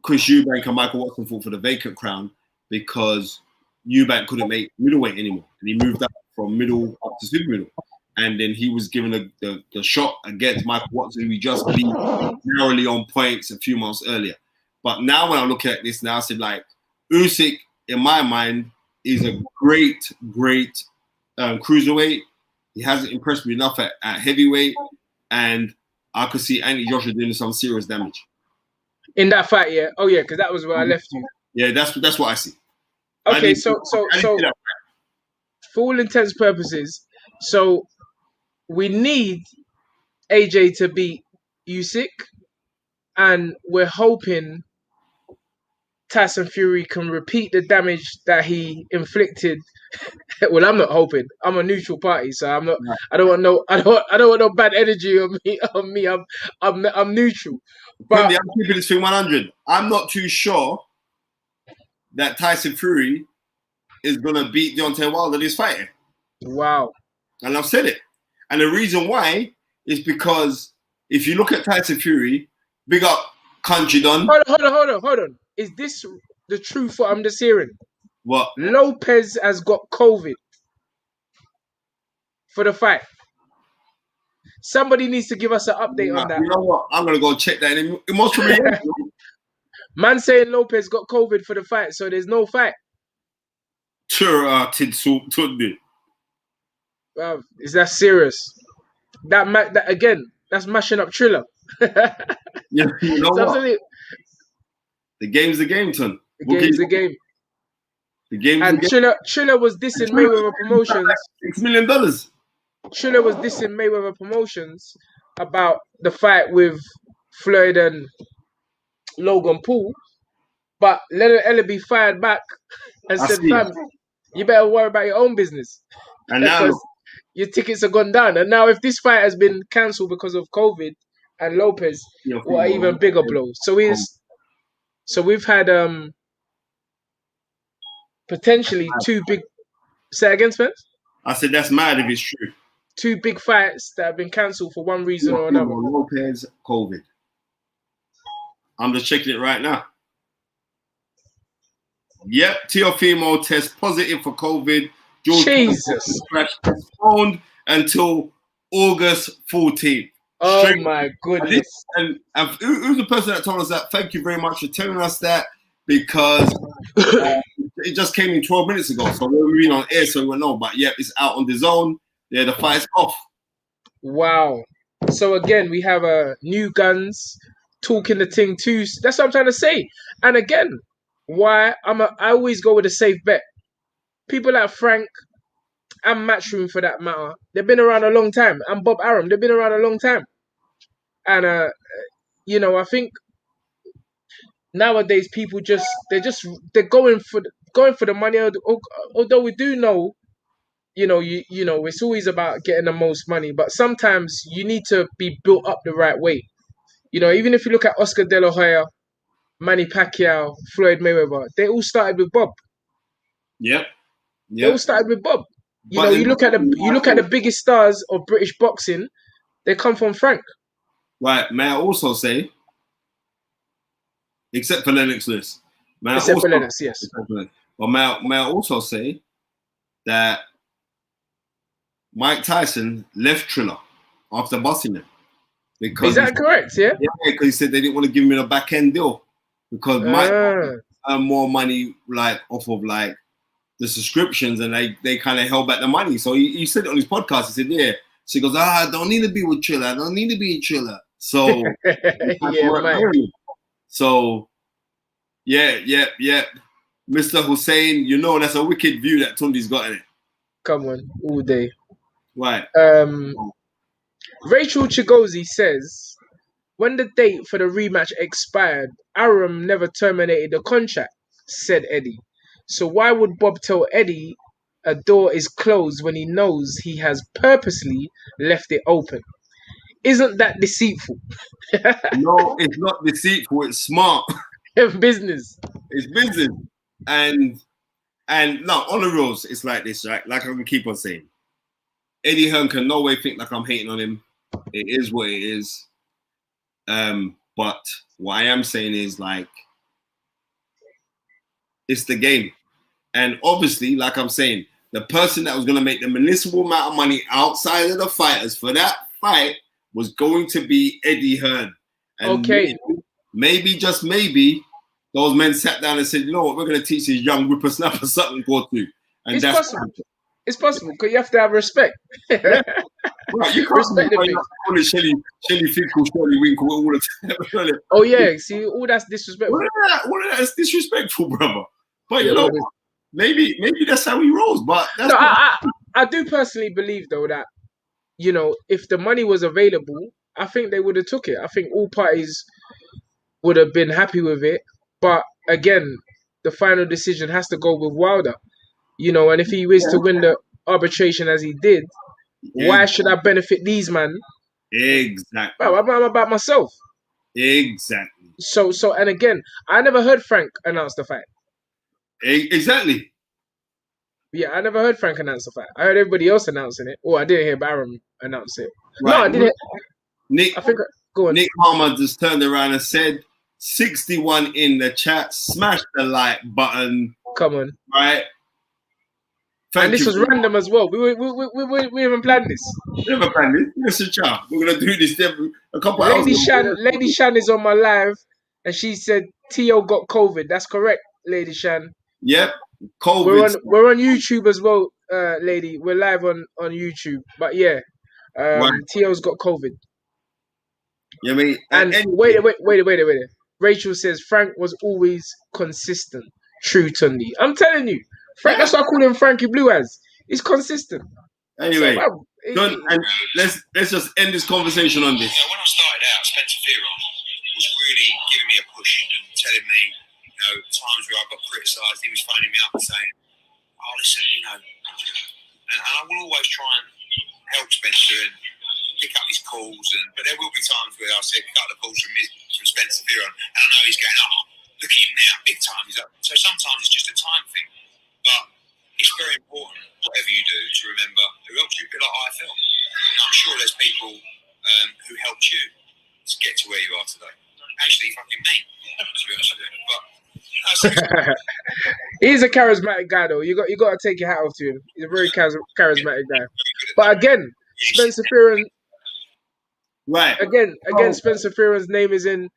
Chris Eubank and Michael Watson fought for the vacant crown because Eubank couldn't make middleweight anymore, and he moved up from middle up to super middle, and then he was given the shot against Michael Watson, who he just beat narrowly on points a few months earlier. But now when I'm looking at this now, I said, like, Usyk, in my mind, is a great cruiserweight. He hasn't impressed me enough at heavyweight, and I could see Anthony Joshua doing some serious damage. In that fight, yeah. Oh yeah, because that was where I left you. Yeah, that's what I see. Okay, so for all intents and purposes, so we need AJ to beat Usyk, and we're hoping Tyson Fury can repeat the damage that he inflicted. Well, I'm not hoping. I'm a neutral party, so I'm not. I don't want no. I don't want no bad energy on me. I'm neutral. But I'm keeping this thing 100. I'm not too sure that Tyson Fury is gonna beat Deontay Wilder this fight. Wow. And I've said it. And the reason why is because if you look at Tyson Fury, big up Country Don. Hold on. Is this the truth? What I'm just hearing? What? Lopez has got COVID for the fight. Somebody needs to give us an update on that. You know what? I'm gonna go check that. It must be Man saying Lopez got COVID for the fight, so there's no fight. Sure, Tunde. Wow, is that serious? That again, that's mashing up Triller. Yeah, you know what? Absolutely. The game's the game, Ton. The game's the game. The game's and the game. Triller was dissing Mayweather Promotions. $6 million. Triller was dissing Mayweather Promotions about the fight with Floyd and Logan Paul, but Leonard Ellerby fired back and said, "Fam, you better worry about your own business." And now your tickets have gone down. And now if this fight has been cancelled because of COVID and Lopez, what an even bigger blow. So we've had potentially two big. Say again, Spence? I said that's mad if it's true. Two big fights that have been cancelled for one reason or another. Lopez, COVID. I'm just checking it right now. Yep, Teofimo test positive for COVID. Jesus. Postponed until August 14th. Oh my goodness. And who's the person that told us that? Thank you very much for telling us that, because it just came in 12 minutes ago. So we were reading on air, so we went, no, but yeah, it's out on DAZN. Yeah, the fight's off. Wow. So again, we have new guns talking the thing too. That's what I'm trying to say. And again, why I always go with a safe bet. People like Frank and Matchroom, for that matter, they've been around a long time. And Bob Arum, they've been around a long time. And I think nowadays people they're going for the money. Although we do know, it's always about getting the most money. But sometimes you need to be built up the right way. Even if you look at Oscar De La Hoya, Manny Pacquiao, Floyd Mayweather, they all started with Bob. Yep. They all started with Bob. You look at the biggest stars of British boxing, they come from Frank. Right. May I also say, except for Lennox Lewis. Except for Lennox, yes. But may I also say that Mike Tyson left Triller after busting him. Is that correct? Yeah. Yeah, because he said they didn't want to give him a back end deal because Mike earned more money off of the subscriptions, and they kind of held back the money. So he said it on his podcast. He said, yeah. So he goes, I don't need to be with Triller. I don't need to be in Triller. So So yeah. Mr. Hussein, that's a wicked view that Tunde's got in it. Come on, all day. Right. Rachel Chigozi says, when the date for the rematch expired, Arum never terminated the contract, said Eddie. So why would Bob tell Eddie a door is closed when he knows he has purposely left it open? Isn't that deceitful? No, it's not deceitful. It's smart. Business. It's business. And no, on the rules, it's like this, right? Like I'm gonna keep on saying. Eddie Hearn can no way think like I'm hating on him. It is what it is. But what I am saying is it's the game. And obviously, like I'm saying, the person that was going to make the municipal amount of money outside of the fighters for that fight was going to be Eddie Hearn. And okay. Maybe, just maybe, those men sat down and said, you know what, we're going to teach these young whippersnappers something to go through. And it's that's possible. It's possible because you have to have respect. Yeah. Right, you can't be Respect the things. calling Shelly Finkel, Shelly Winkle all the time. Oh yeah, see, all that's disrespectful. All of that is disrespectful, brother. But Yeah, you know what? Maybe that's how he rolls, but that's no, not. I do personally believe though that if the money was available, I think they would have took it. I think all parties would have been happy with it. But again, the final decision has to go with Wilder. And if he was to win the arbitration as he did, why should I benefit these man? Exactly. Well, I'm about myself. Exactly. So, and again, I never heard Frank announce the fight. Exactly. Yeah, I never heard Frank announce the fight. I heard everybody else announcing it. Or I didn't hear Baron announce it. Right. No, I didn't. I think go on. Nick Palmer just turned around and said, 61 in the chat, smash the like button. Come on. Right. And this was random as well. We haven't planned this. We haven't planned this. Listen, child, we're gonna do this a couple hours. Lady Shan is on my live, and she said Tio got COVID. That's correct, Lady Shan. Yep, COVID. We're on YouTube as well, lady. We're live on YouTube. But yeah, Tio's got COVID. Yeah, I mean, and wait. Rachel says Frank was always consistent. True, Tunde. I'm telling you. Frank, that's what I call him Frankie Blue as. He's consistent. Anyway, and let's just end this conversation on this. When I started out, Spencer Fearon was really giving me a push and telling me, times where I got criticised, he was phoning me up and saying, "Oh, listen, and I will always try and help Spencer and pick up his calls, but there will be times where I say pick up the calls from Spencer Fearon, and I know he's going, oh, look at him now, big time. So sometimes it's just a time thing. But it's very important, whatever you do, to remember who helped you. A bit like I felt. I'm sure there's people who helped you to get to where you are today. Actually, fucking me, to be honest with you. But he's a charismatic guy, though. You got to take your hat off to him. He's a very charismatic guy. But again, Spencer Fearon. Right. Again, Spencer Fearon's name is in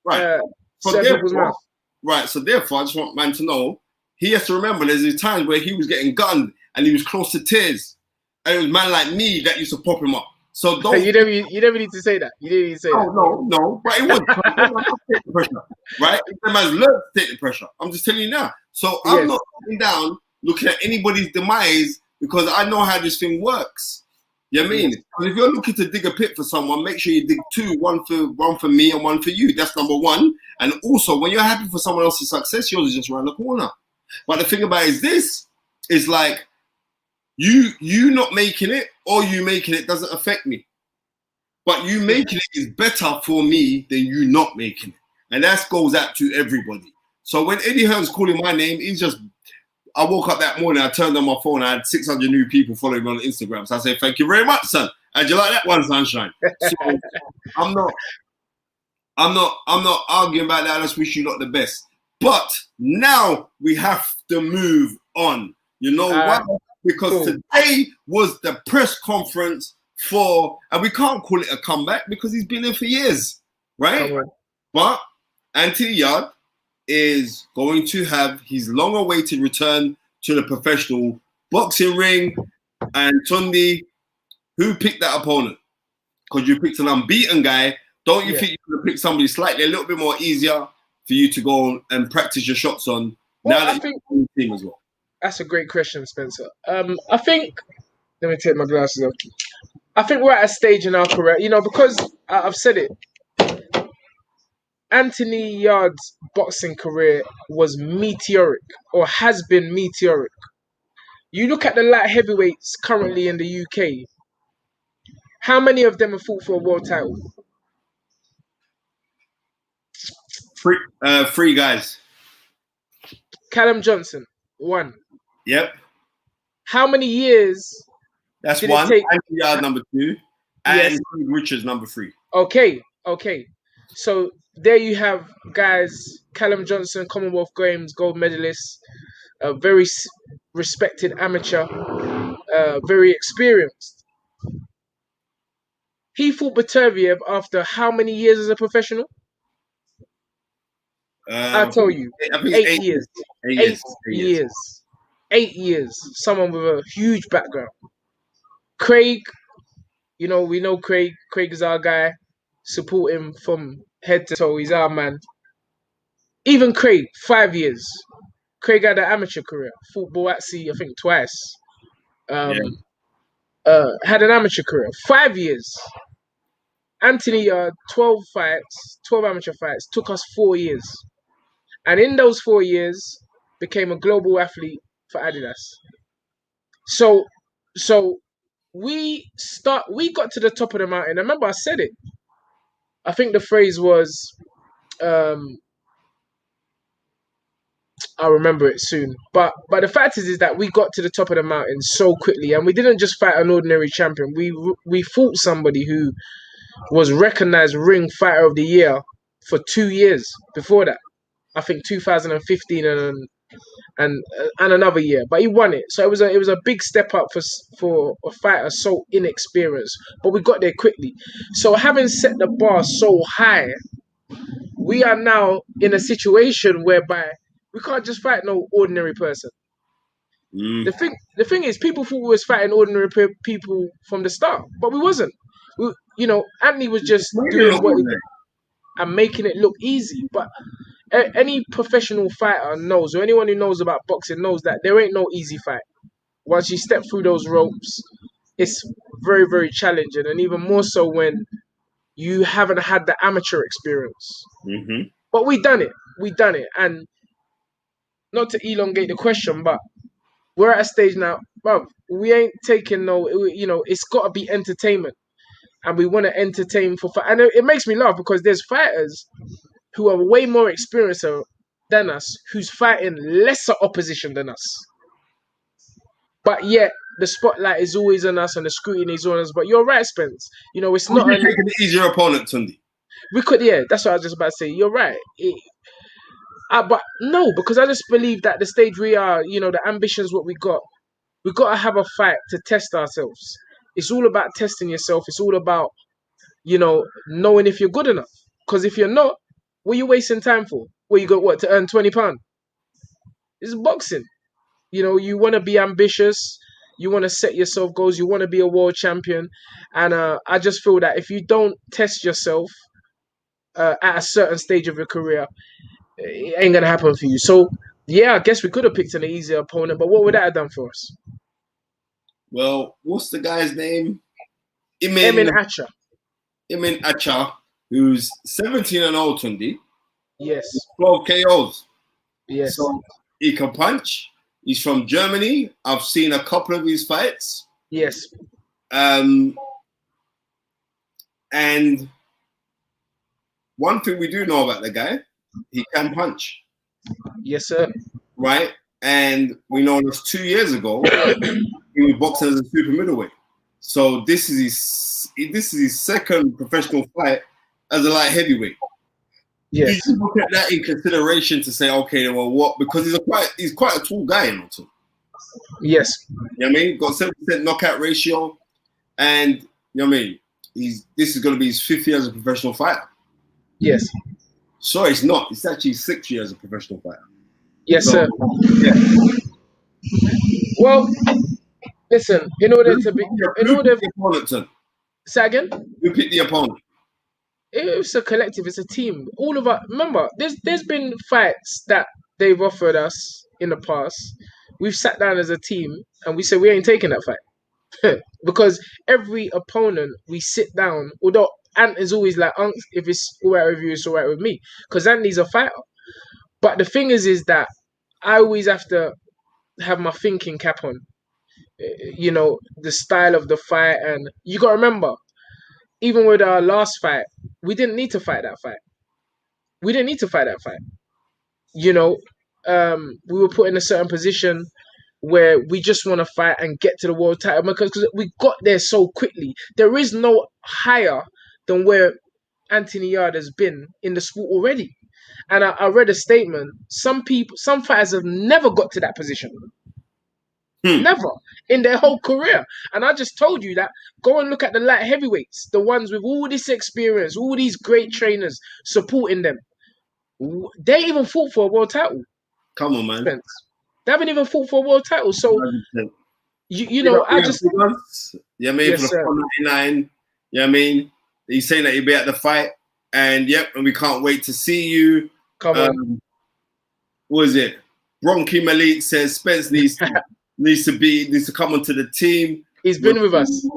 people's mouth. Right. So therefore, I just want man to know. He has to remember there's times where he was getting gunned and he was close to tears. And it was man like me that used to pop him up. So don't you never need to say that. You didn't need to say that. No. But it would take the pressure. Right? The man's learned to take the pressure. I'm just telling you now. So I'm not sitting down looking at anybody's demise because I know how this thing works. You know what I mean? And if you're looking to dig a pit for someone, make sure you dig two, one for me and one for you. That's number one. And also, when you're happy for someone else's success, yours is just around the corner. But the thing about it is like you not making it or you making it doesn't affect me. But you making it is better for me than you not making it. And that goes out to everybody. So when Eddie Hearn's calling my name, I woke up that morning, I turned on my phone, I had 600 new people following me on Instagram. So I said, thank you very much, son. How'd you like that one, sunshine? So I'm not arguing about that. I just wish you lot the best. But now we have to move on. You know why? Because today was the press conference and we can't call it a comeback because he's been in for years, right? But Anthony Yarde is going to have his long-awaited return to the professional boxing ring. And Tunde, who picked that opponent? Because you picked an unbeaten guy. Don't you think you could have picked somebody slightly a little bit more easier for you to go and practice your shots on? Well, now that I think you're team as well. That's a great question, Spencer. I think, let me take my glasses off. I think we're at a stage in our career, because I've said it. Anthony Yarde's boxing career was meteoric, or has been meteoric. You look at the light heavyweights currently in the UK. How many of them have fought for a world title? Three guys. Callum Johnson, 1. Yep. How many years? That's 1. Anthony Yarde, number 2. And Richards, number 3. Okay. So there you have guys, Callum Johnson, Commonwealth Games gold medalist, a very respected amateur, very experienced. He fought Beterbiev after how many years as a professional? I'll tell you. 8 years. 8 years. 8 years. Someone with a huge background. Craig, we know Craig. Craig is our guy. Support him from head to toe. He's our man. Even Craig, 5 years. Craig had an amateur career. Fought Boatsi, I think, twice. Had an amateur career. 5 years. Anthony Yarde, 12 fights, 12 amateur fights. Took us 4 years. And in those 4 years, became a global athlete for Adidas. So we got to the top of the mountain. I remember I said it. I think the phrase was, I'll remember it soon. But the fact is that we got to the top of the mountain so quickly, and we didn't just fight an ordinary champion. We fought somebody who was recognized Ring Fighter of the Year for 2 years before that. I think 2015 and another year, but he won it. So it was a big step up for a fighter so inexperienced, but we got there quickly. So having set the bar so high, we are now in a situation whereby we can't just fight no ordinary person. The thing is, people thought we was fighting ordinary people from the start, but we wasn't. Anthony was just doing what he did and making it look easy, but any professional fighter knows, or anyone who knows about boxing knows that there ain't no easy fight. Once you step through those ropes, it's very, very challenging, and even more so when you haven't had the amateur experience. Mm-hmm. But we done it, and not to elongate the question, but we're at a stage now, bruv, we ain't taking it's got to be entertainment, and we want to entertain for fight. And it makes me laugh because there's fighters who are way more experienced than us, who's fighting lesser opposition than us. But yet, the spotlight is always on us and the scrutiny is on us. But you're right, Spence. It's not... taking an easier opponent, Tunde. We could, that's what I was just about to say. You're right. But no, because I just believe that the stage we are, the ambitions, what we got to have a fight to test ourselves. It's all about testing yourself. It's all about, knowing if you're good enough. Because if you're not, what are you wasting time for? Well, you got to earn £20? It's boxing. You want to be ambitious. You want to set yourself goals. You want to be a world champion. And I just feel that if you don't test yourself at a certain stage of your career, it ain't going to happen for you. So, I guess we could have picked an easier opponent, but what would that have done for us? Well, what's the guy's name? Atra. Atra, who's 17-0, Tunde. Yes. 12 KOs. Yes. So he can punch. He's from Germany. I've seen a couple of his fights. Yes. And one thing we do know about the guy, he can punch. Yes, sir. Right? And we know this 2 years ago, he was boxing as a super middleweight. So this is his second professional fight as a light heavyweight. Yes. Did you look at that in consideration to say, okay, well, what? Because he's quite a tall guy, too. Yes. You know what I mean? Got 7% knockout ratio, and you know what I mean. This is going to be his 5th year as a professional fighter. Yes. So it's not. It's actually 6 years as a professional fighter. Yes, so, sir. Yeah. Well, listen. Say again. Who picked the opponent? It's a collective. It's a team. All of us. Remember, there's been fights that they've offered us in the past. We've sat down as a team and we said we ain't taking that fight because every opponent we sit down. Although Ant is always like, if it's all right with you, it's all right with me, because Anthony's a fighter. But the thing is that I always have to have my thinking cap on. The style of the fight, and you got to remember. Even with our last fight, we didn't need to fight that fight. We were put in a certain position where we just want to fight and get to the world title because we got there so quickly. There is no higher than where Anthony Yarde has been in the sport already. And I read a statement. Some fighters have never got to that position. Never in their whole career. And I just told you that. Go and look at the light heavyweights, the ones with all this experience, all these great trainers supporting them. They even fought for a world title. Come on, man. Spence. They haven't even fought for a world title. So 100%. you know, I just Yeah, I mean, yes, for the sir. 499. Yeah, I mean, he's saying that he'll be at the fight, and yep, and we can't wait to see you. Come on. What is it? Bronchi Malik says Spence needs to come onto the team. He's been with us.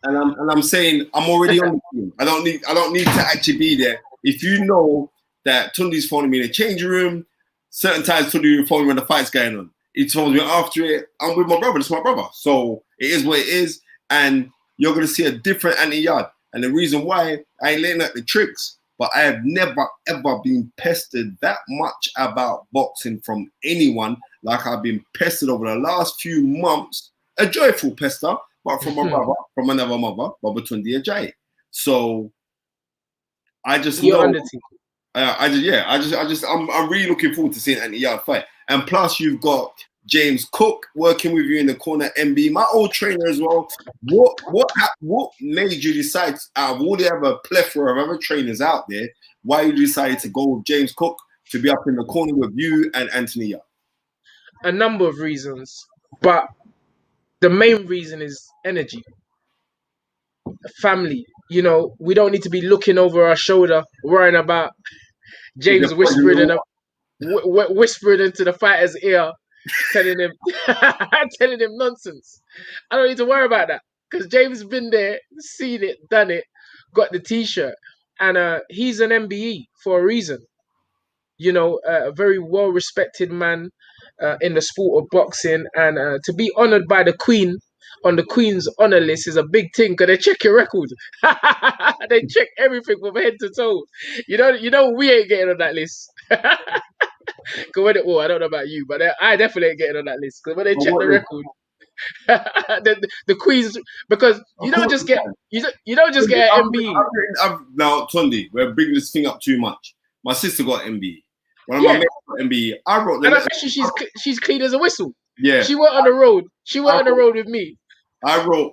And I'm saying I'm already on the team. I don't need to actually be there. If you know that Tunde's phoning me in the changing room, certain times Tunde will phone me when the fight's going on. He phones me after it. I'm with my brother. That's my brother. So it is what it is. And you're gonna see a different Anthony Yarde. And the reason why I ain't letting out the tricks, but I have never ever been pestered that much about boxing from anyone like I've been pestered over the last few months. A joyful pester, but from my brother, from another mother, Baba Tunde Ajayi. So I just You're know. on the team. I'm really looking forward to seeing Anthony Yarde fight. And plus, you've got James Cook working with you in the corner, MB, my old trainer as well. What made you decide, out of all the other plethora of other trainers out there, why you decided to go with James Cook to be up in the corner with you and Anthony Yarde? A number of reasons, but the main reason is energy, family. You know, we don't need to be looking over our shoulder, worrying about James whispering into the fighter's ear, telling him nonsense. I don't need to worry about that because James has been there, seen it, done it, got the T-shirt, and he's an MBE for a reason. You know, a very well-respected man in the sport of boxing, and to be honoured by the Queen on the Queen's honour list is a big thing because they check your record. They check everything from head to toe. You know, we ain't getting on that list. I don't know about you, but I definitely ain't getting on that list because when they check the record, the Queen's, because you don't just get an MBE. Now, Tunde, we're bringing this thing up too much. My sister got MBE. One of my mates got MBE. I wrote the and letter. I bet you she's clean as a whistle. Yeah. She went on the road. She went on the road with me. But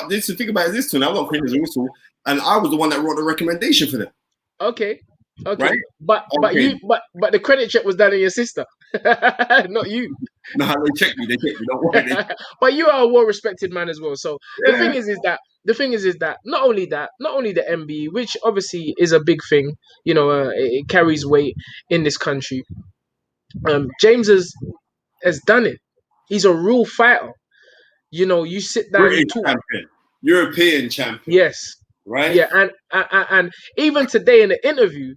this the thing about this tune, I'm not clean as a whistle, and I was the one that wrote the recommendation for them. Okay. Right? But the credit check was done on your sister, not you. No, they checked me. Don't worry. But you are a well-respected man as well. So the thing is that not only the MBE, which obviously is a big thing, you know, it carries weight in this country. James has done it. He's a real fighter. You know, you sit down, British you talk. champion, European champion. Yes. Right. Yeah, and even today in the interview,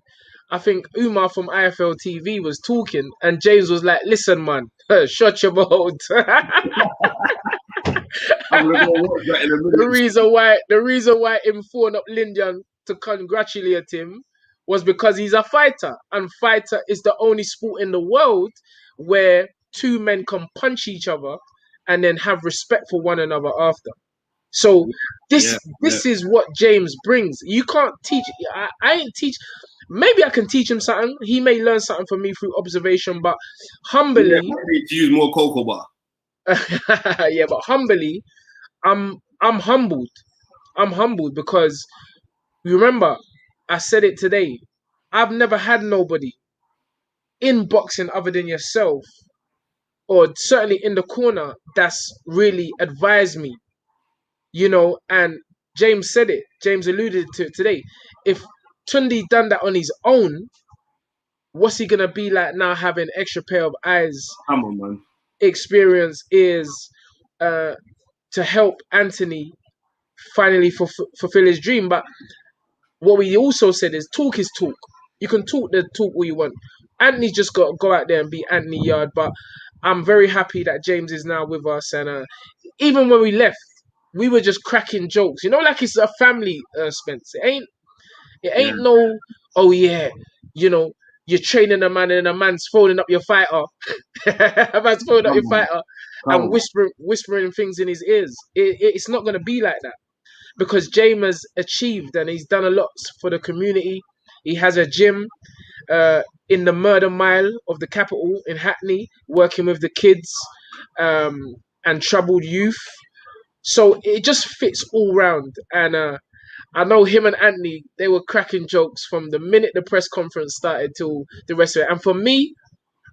I think Umar from IFL TV was talking, and James was like, "Listen, man, shut your mouth." The reason why him phoned up Lindian to congratulate him was because he's a fighter, and fighter is the only sport in the world where two men can punch each other and then have respect for one another after. So this is what James brings. You can't teach. I ain't teach. Maybe I can teach him something. He may learn something from me through observation, but humbly, maybe to use more cocoa butter. yeah, but humbly, I'm humbled. I'm humbled because remember, I said it today. I've never had nobody in boxing other than yourself, or certainly in the corner, that's really advised me. You know, and James said it. James alluded to it today. If Tunde done that on his own, what's he gonna be like now? Having extra pair of eyes, come on, man. Experience is to help Anthony finally fulfill his dream. But what we also said is talk is talk. You can talk the talk what you want. Anthony's just got to go out there and be Anthony Yarde. But I'm very happy that James is now with us. And even when we left, we were just cracking jokes. You know, like it's a family, Spence. It ain't no, oh yeah, you know, you're training a man and a man's folding up your fighter. A man's folding up your fighter and whispering things in his ears. It's not going to be like that. Because James has achieved and he's done a lot for the community. He has a gym in the murder mile of the capital in Hackney, working with the kids and troubled youth. So it just fits all round. And I know him and Anthony, they were cracking jokes from the minute the press conference started till the rest of it. And for me,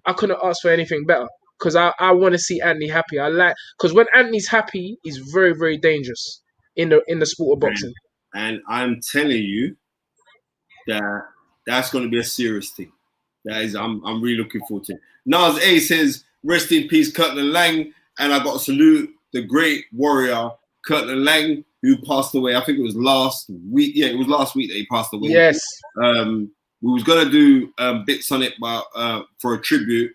I couldn't ask for anything better because I want to see Anthony happy. Because when Anthony's happy, he's very, very dangerous in the sport of boxing. And I'm telling you that that's going to be a serious thing. That is, I'm really looking forward to it. Nas A says, rest in peace, Kirtland Lang. And I got to salute the great warrior, Kirtland Lang, who passed away. I think it was last week. Yeah, it was last week that he passed away. Yes. We was going to do bits on it for a tribute.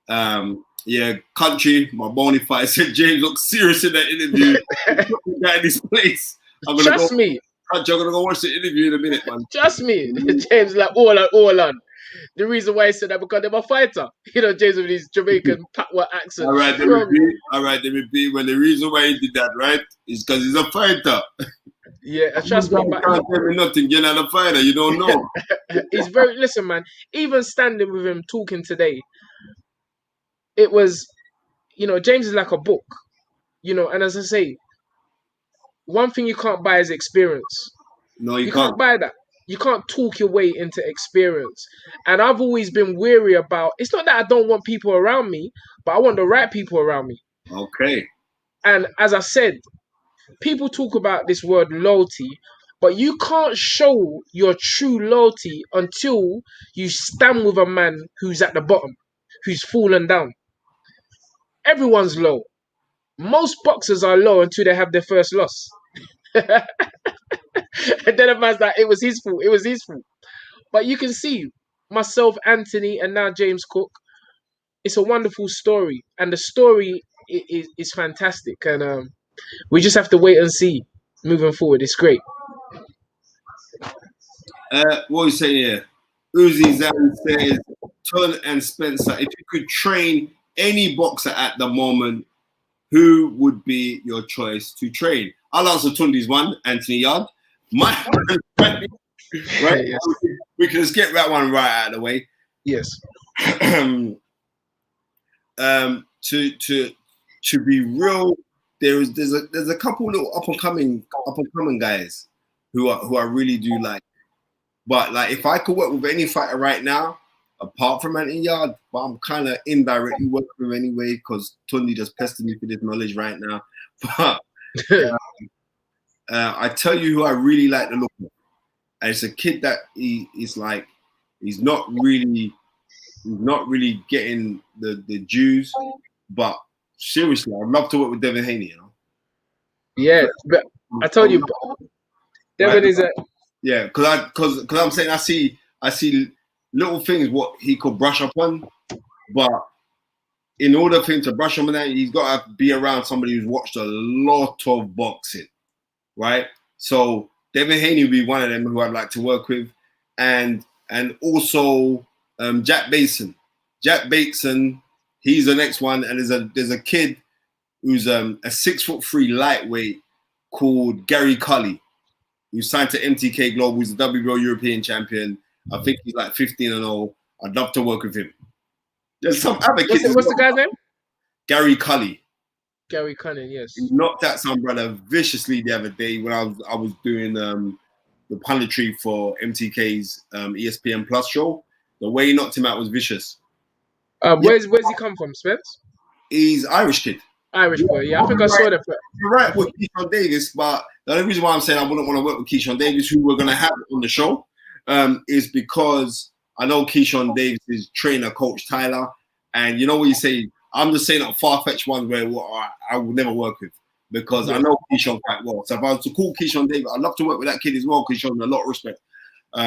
Yeah, Country, my bony fight, said James looked serious in that interview. In this place. Trust me. Country, I'm going to go watch the interview in a minute, man. Trust me. James like all on. The reason why he said that because they're a fighter. You know, James with his Jamaican patois accent. All right, let me be. Well, the reason why he did that, right, is because he's a fighter. Yeah, trust me. You can't tell me nothing. You're not a fighter. You don't know. He's very... Listen, man. Even standing with him talking today, it was... You know, James is like a book. You know, and as I say, one thing you can't buy is experience. No, you can't buy that. You can't talk your way into experience. And I've always been weary about... It's not that I don't want people around me, but I want the right people around me. Okay. And as I said, people talk about this word loyalty, but you can't show your true loyalty until you stand with a man who's at the bottom, who's fallen down. Everyone's low. Most boxers are low until they have their first loss. And then a man's like, it was his fault. But you can see, myself, Anthony, and now James Cook, it's a wonderful story. And the story is fantastic. And we just have to wait and see moving forward. It's great. What are you saying here? Uzi Zan says, Tun and Spencer, if you could train any boxer at the moment, who would be your choice to train? I'll answer Tunde's one, Anthony Yarde. Right? Yes. We can just get that one right out of the way. Yes. To be real, there's a couple little up and coming guys who I really do like. But like, if I could work with any fighter right now, apart from Anthony Yarde, but I'm kind of indirectly working with anyway because Tunde just pestered me for this knowledge right now. But I tell you who I really like to look at. And it's a kid that he's not really getting the dues, but seriously, I'd love to work with Devin Haney, you know. Yeah, but I told you, Devin is a... Yeah, because I'm saying I see little things what he could brush up on, but in order for him to brush up on that, he's got to be around somebody who's watched a lot of boxing, right? So Devin Haney would be one of them who I'd like to work with, and also Jack Bateson. Jack Bateson, he's the next one, and there's a kid who's a 6'3" lightweight called Gary Cully, who signed to MTK Global. He's the WBO European champion. I think he's like 15-0. I'd love to work with him. There's some other kids. What's the guy's name? Gary Cully. Gary Cully, yes. He knocked that some brother viciously the other day when I was doing the punditry for MTK's ESPN Plus show. The way he knocked him out was vicious. Where's he come from, Spence? He's Irish kid. Irish boy, yeah. I think I saw that. You're right with Keyshawn Davis, but the only reason why I'm saying I wouldn't want to work with Keyshawn Davis, who we're going to have on the show, is because I know Keyshawn Davis' trainer, Coach Tyler, and you know what you say, I'm just saying that far-fetched ones where I would never work with because I know Keyshawn quite well. So if I was to call Keyshawn Davis, I'd love to work with that kid as well because he's shown a lot of respect. But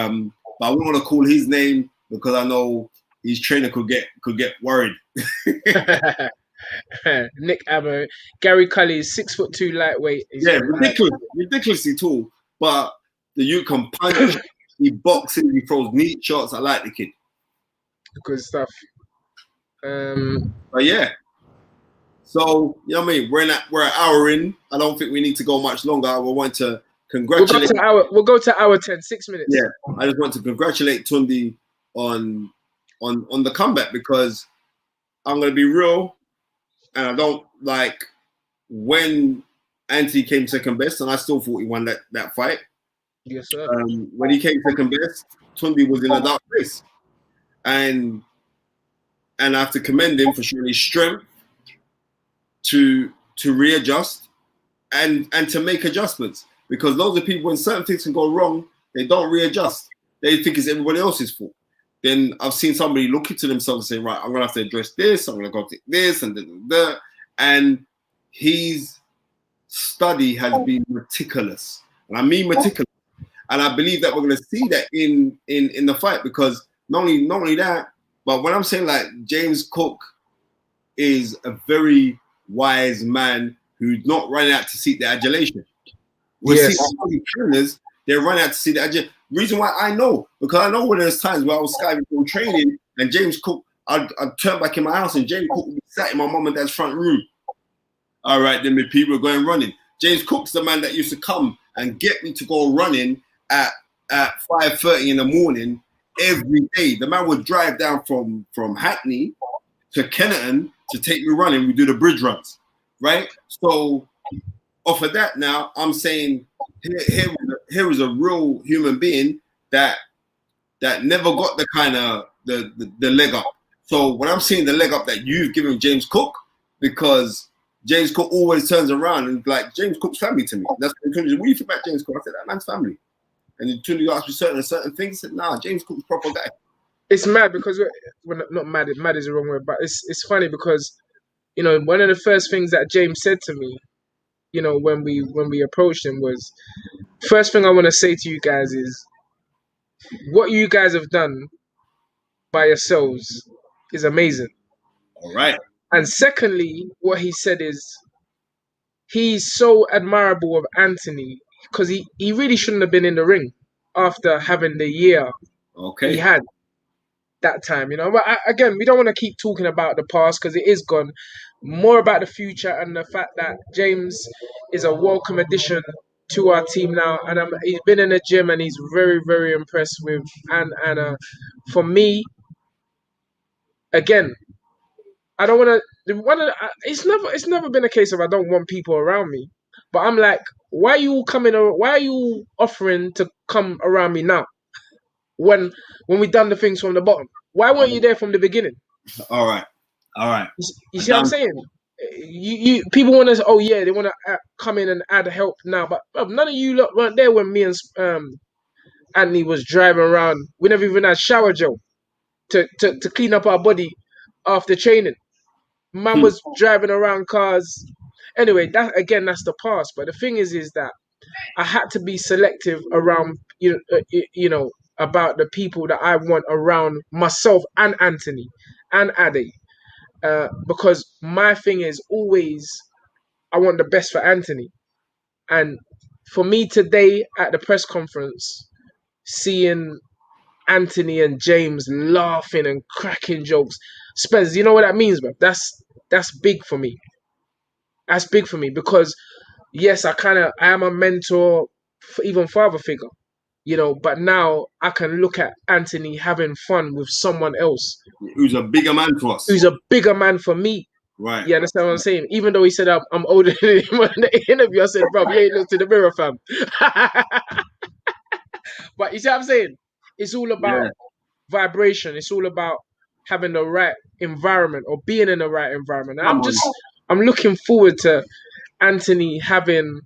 I wouldn't want to call his name because I know his trainer could get worried. Nick Ammer, Gary Cully is 6'2" lightweight. Yeah, ridiculously tall, but the youth can punch. He boxes, he throws neat shots. I like the kid. Good stuff. But yeah, so you know what I mean. We're an hour in. I don't think we need to go much longer. We want to congratulate. We'll go to hour 10, 6 minutes. Yeah, I just want to congratulate Tunde on the comeback because I'm gonna be real, and I don't like when Anthony came second best, and I still thought he won that fight. Yes, sir. When he came second best, Tunde was in a dark place, and and I have to commend him for showing his strength to readjust and to make adjustments. Because loads of people, when certain things can go wrong, they don't readjust. They think it's everybody else's fault. Then I've seen somebody look into themselves and say, right, I'm gonna have to address this. I'm gonna go take this and that. And his study has been meticulous, and I mean meticulous. And I believe that we're going to see that in the fight, because not only that, but when I'm saying like James Cook is a very wise man who's not running out to seek the adulation. We're seeing other trainers, they're running out to see the adulation. Reason why I know, because I know when there's times where I was skiving from training and James Cook, I'd turn back in my house and James Cook would be sat in my mum and dad's front room. All right, then the people are going running. James Cook's the man that used to come and get me to go running at 5:30 in the morning every day. The man would drive down from Hackney to Kennerton to take me running. We do the bridge runs, right? So off of that now, I'm saying here is a real human being that never got the kind of the leg up. So when I'm seeing the leg up that you've given James Cook, because James Cook always turns around and like, James Cook's family to me. That's what do you think about James Cook? I said, that man's family. And then Tunde asked me certain things. I said, nah, James Cook's a proper guy. It's mad because we're not mad. Mad is the wrong word, but it's funny because, you know, one of the first things that James said to me, you know, when we approached him was, first thing I want to say to you guys is, what you guys have done by yourselves is amazing. All right. And secondly, what he said is, he's so admirable of Anthony because he really shouldn't have been in the ring after having the year he had that time, you know. But again, we don't want to keep talking about the past because it is gone. More about the future and the fact that James is a welcome addition to our team now, and he's been in the gym and he's very, very impressed with Anna. For me, again, I don't want to. It's never been a case of I don't want people around me, but I'm like, why are you coming? Why are you offering to come around me now? When we done the things from the bottom, why weren't you there from the beginning? All right. You see what I'm saying? You people want to. Oh yeah, they want to come in and add help now, but none of you lot weren't there when me and Anthony was driving around. We never even had shower gel to clean up our body after training. Man was driving around cars. Anyway, that's the past. But the thing is that I had to be selective around you know about the people that I want around myself and Anthony and Ade, because my thing is always I want the best for Anthony, and for me today at the press conference, seeing Anthony and James laughing and cracking jokes, Spence, you know what that means, bro? That's big for me. That's big for me because yes, I am a mentor, even father figure, you know. But now I can look at Anthony having fun with someone else who's a bigger man for us, who's a bigger man for me. Right. You understand what I'm saying? Even though he said I'm older than him in the interview, I said, bro, you ain't looked in the mirror, fam. But you see what I'm saying? It's all about vibration. It's all about having the right environment or being in the right environment. And I'm looking forward to Anthony having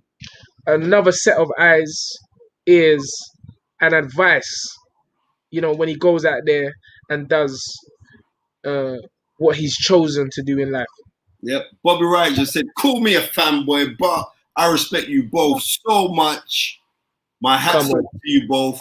another set of eyes, ears, and advice, you know, when he goes out there and does what he's chosen to do in life. Yep. Bobby Wright just said, call me a fanboy, but I respect you both so much. My hats off to you both.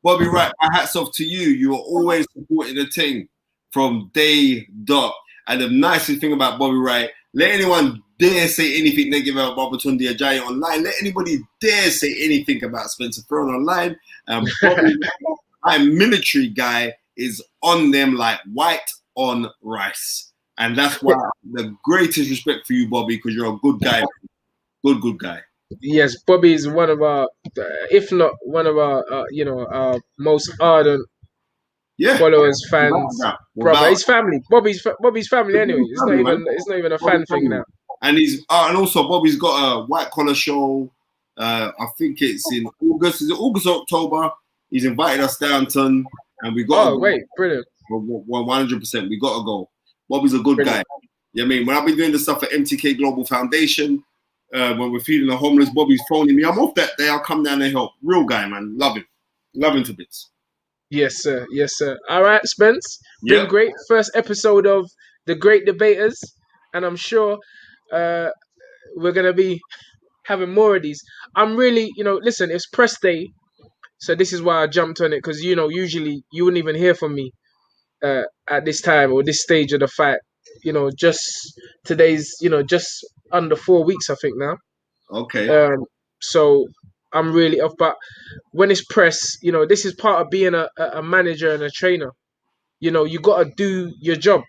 Bobby Wright, my hats off to you. You are always supporting the team from day dot. And the nicest thing about Bobby Wright, let anyone dare say anything negative about Tunde Ajayi online. Let anybody dare say anything about Spencer Fearon online. Bobby, my military guy, is on them like white on rice. And that's why the greatest respect for you, Bobby, because you're a good guy. Good guy. Yes, Bobby is one of our, if not one of our, our most ardent followers, fans, brother. His family. Bobby's family anyway. It's not even a fan thing now. And he's and also Bobby's got a white collar show. I think it's in August. Is it August or October? He's invited us down, and we got. Oh wait, brilliant. 100%. We got to go. Bobby's a good Brilliant. guy. You know what I mean? When I've been doing the stuff at MTK Global Foundation, when we're feeding the homeless, Bobby's phoning me. I'm off that day. I'll come down and help. Real guy, man. Love him. Love him to bits. Yes, sir. Yes, sir. All right, Spence. Yep. Been great. First episode of The Great Debaters. And I'm sure we're going to be having more of these. I'm really, listen, it's press day. So this is why I jumped on it. Because, usually you wouldn't even hear from me at this time or this stage of the fight. Just today's, just under 4 weeks, I think now. Okay. So I'm really off. But when it's press, this is part of being a manager and a trainer. You got to do your job.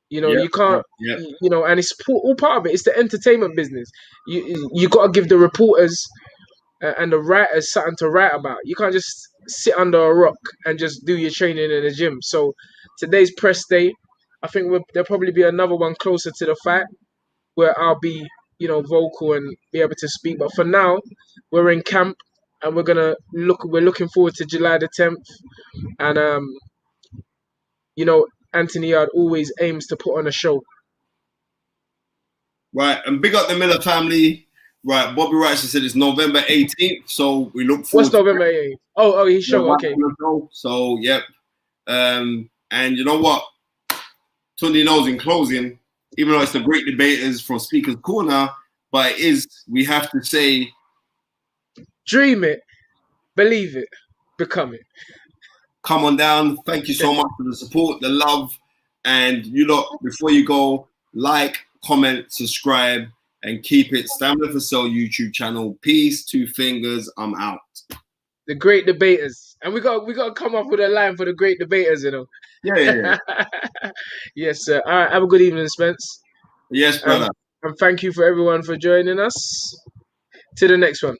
You can't, and it's all part of it. It's the entertainment business. You got to give the reporters and the writers something to write about. You can't just sit under a rock and just do your training in the gym. So today's press day. I think there'll probably be another one closer to the fight where I'll be, vocal and be able to speak. But for now, we're in camp and we're looking forward to July the 10th. And, Anthony Yarde always aims to put on a show. Right, and big up the Miller family. Right, Bobby Wright said it's November 18th, so we look forward. What's November 18th? Oh, his show. Okay. So, yep. And you know what? Tunde knows in closing, even though it's the great debaters from Speaker's Corner, but we have to say, dream it, believe it, become it. Come on down. Thank you so much for the support, the love, and before you go, like, comment, subscribe, and keep it. Stamina for Sale YouTube channel. Peace, 2 fingers. I'm out. The Great Debaters, and we got to come up with a line for the Great Debaters, Yeah. Yes, sir. All right. Have a good evening, Spence. Yes, brother. And thank you for everyone for joining us. To the next one.